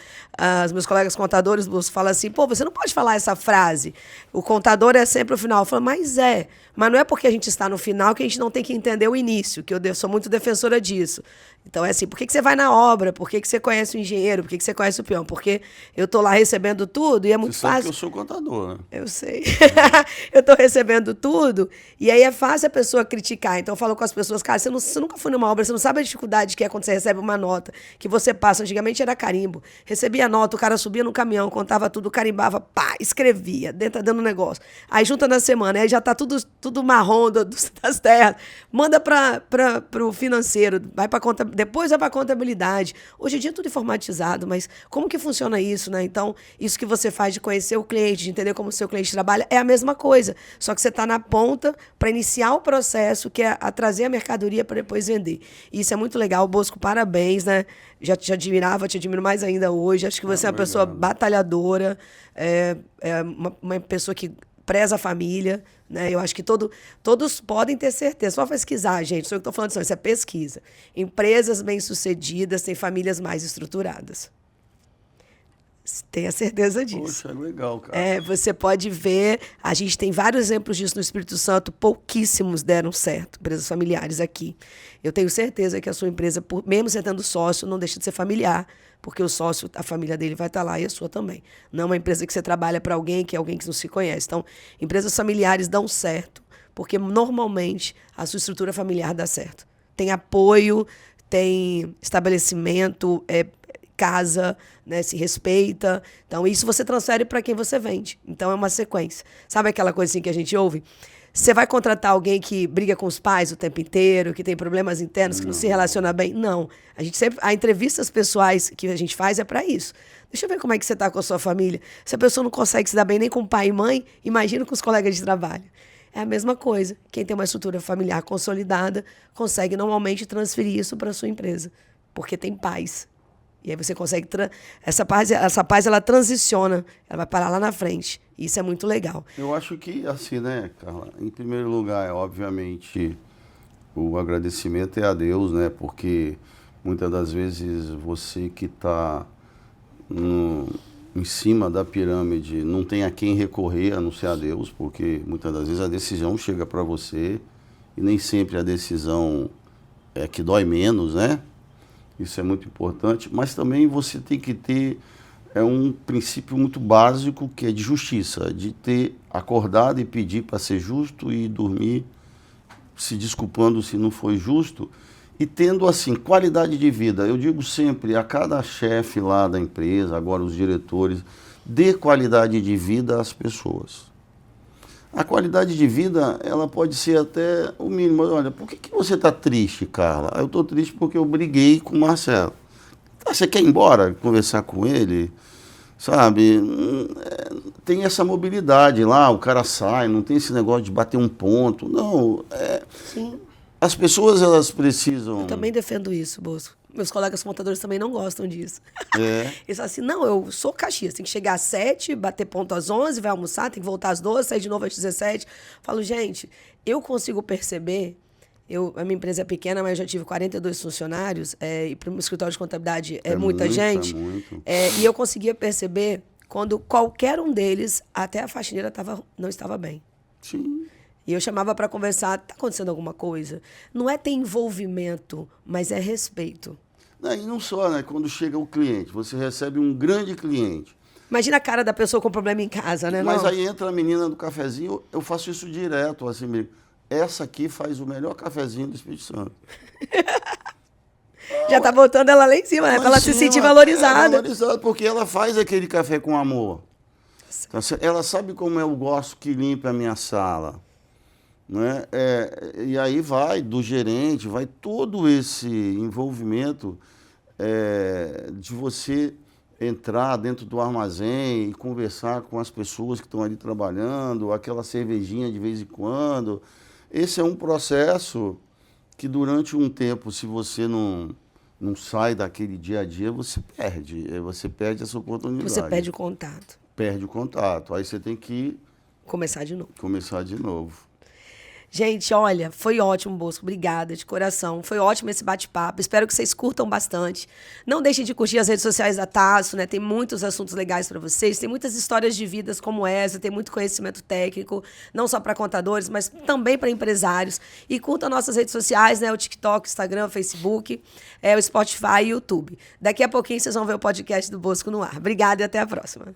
os meus colegas contadores falam assim, pô, você não pode falar essa frase. O contador é sempre o final. Eu falo, mas não é porque a gente está no final que a gente não tem que entender o início, que eu sou muito defensora disso. Então é assim, por que você vai na obra? Por que você conhece o engenheiro? Por que você conhece o peão? Porque eu estou lá recebendo tudo e é muito fácil. Você sabe que eu sou contador, né? Eu sei. Eu estou recebendo tudo e aí é fácil a pessoa criticar. Então eu falo com as pessoas, cara, você nunca foi numa obra, você não sabe a dificuldade que é quando você recebe uma nota, que você passa. Antigamente era carimbo. Recebia a nota, o cara subia no caminhão, contava tudo, carimbava, pá, escrevia, dentro do negócio. Aí junta na semana, aí já está tudo marrom das terras. Manda para o financeiro, vai para conta, depois vai para a contabilidade. Hoje em dia é tudo informatizado, mas como que funciona isso, né? Então, isso que você faz de conhecer o cliente, de entender como o seu cliente trabalha, é a mesma coisa. Só que você está na ponta para iniciar o processo, que é a trazer a mercadoria para depois vender. E isso é muito legal. Bosco, parabéns, né? Já te admirava, te admiro mais ainda hoje. Acho que você é uma pessoa batalhadora, uma pessoa que preza a família, né? Eu acho que todos podem ter certeza. Só pesquisar, gente. Só que eu estou falando disso, isso é pesquisa. Empresas bem-sucedidas têm famílias mais estruturadas. Tenha certeza disso. Poxa, é legal, cara. Você pode ver, a gente tem vários exemplos disso no Espírito Santo, pouquíssimos deram certo, empresas familiares aqui. Eu tenho certeza que a sua empresa, mesmo você tendo sócio, não deixa de ser familiar, porque o sócio, a família dele vai estar lá e a sua também. Não é uma empresa que você trabalha para alguém, que é alguém que não se conhece. Então, empresas familiares dão certo, porque normalmente a sua estrutura familiar dá certo. Tem apoio, tem estabelecimento, casa, né, se respeita. Então, isso você transfere para quem você vende. Então, é uma sequência. Sabe aquela coisa assim que a gente ouve? Você vai contratar alguém que briga com os pais o tempo inteiro, que tem problemas internos, que não se relaciona bem? Não. A entrevistas pessoais que a gente faz é para isso. Deixa eu ver como é que você está com a sua família. Se a pessoa não consegue se dar bem nem com pai e mãe, imagina com os colegas de trabalho. É a mesma coisa. Quem tem uma estrutura familiar consolidada consegue normalmente transferir isso para a sua empresa, porque tem paz. E aí você consegue... Essa paz, ela transiciona, ela vai parar lá na frente. Isso é muito legal. Eu acho que, assim, né, Carla? Em primeiro lugar, obviamente, o agradecimento é a Deus, né? Porque muitas das vezes você que está em cima da pirâmide não tem a quem recorrer, a não ser a Deus, porque muitas das vezes a decisão chega para você e nem sempre a decisão é que dói menos, né? Isso é muito importante, mas também você tem que ter um princípio muito básico, que é de justiça, de ter acordado e pedir para ser justo e dormir se desculpando se não foi justo e tendo, assim, qualidade de vida. Eu digo sempre a cada chefe lá da empresa, agora os diretores, dê qualidade de vida às pessoas. A qualidade de vida, ela pode ser até o mínimo. Olha, por que você está triste, Carla? Eu estou triste porque eu briguei com o Marcelo. Você quer ir embora, conversar com ele? Sabe? Tem essa mobilidade lá, o cara sai, não tem esse negócio de bater um ponto. Não, Sim. As pessoas, elas precisam... Eu também defendo isso, Bosco. Meus colegas contadores também não gostam disso. É. Eles falam assim, não, eu sou Caxias, tem que chegar às 7, bater ponto às 11, vai almoçar, tem que voltar às 12, sair de novo às 17. Falo, gente, eu consigo perceber, a minha empresa é pequena, mas eu já tive 42 funcionários, e para o escritório de contabilidade é muita gente. É muito. E eu conseguia perceber quando qualquer um deles, até a faxineira não estava bem. Sim. E eu chamava para conversar, tá acontecendo alguma coisa? Não é ter envolvimento, mas é respeito. E não só, né? Quando chega o cliente, você recebe um grande cliente. Imagina a cara da pessoa com problema em casa, né? Mas não? aí entra a menina do cafezinho, eu faço isso direto, assim mesmo. Essa aqui faz o melhor cafezinho do Espírito Santo. Já tá botando ela lá em cima, né? Pra ela se sentir valorizada. Valorizada, porque ela faz aquele café com amor. Então, ela sabe como eu gosto que limpe a minha sala. Né? E aí vai do gerente, vai todo esse envolvimento de você entrar dentro do armazém e conversar com as pessoas que estão ali trabalhando, aquela cervejinha de vez em quando. Esse é um processo que durante um tempo, se você não sai daquele dia a dia, você perde essa oportunidade. Você perde o contato. Perde o contato. Aí você tem que começar de novo. Gente, olha, foi ótimo, Bosco. Obrigada, de coração. Foi ótimo esse bate-papo. Espero que vocês curtam bastante. Não deixem de curtir as redes sociais da Tasso, né? Tem muitos assuntos legais para vocês. Tem muitas histórias de vidas como essa. Tem muito conhecimento técnico, não só para contadores, mas também para empresários. E curtam nossas redes sociais, né? O TikTok, Instagram, Facebook, o Spotify e o YouTube. Daqui a pouquinho vocês vão ver o podcast do Bosco no ar. Obrigada e até a próxima.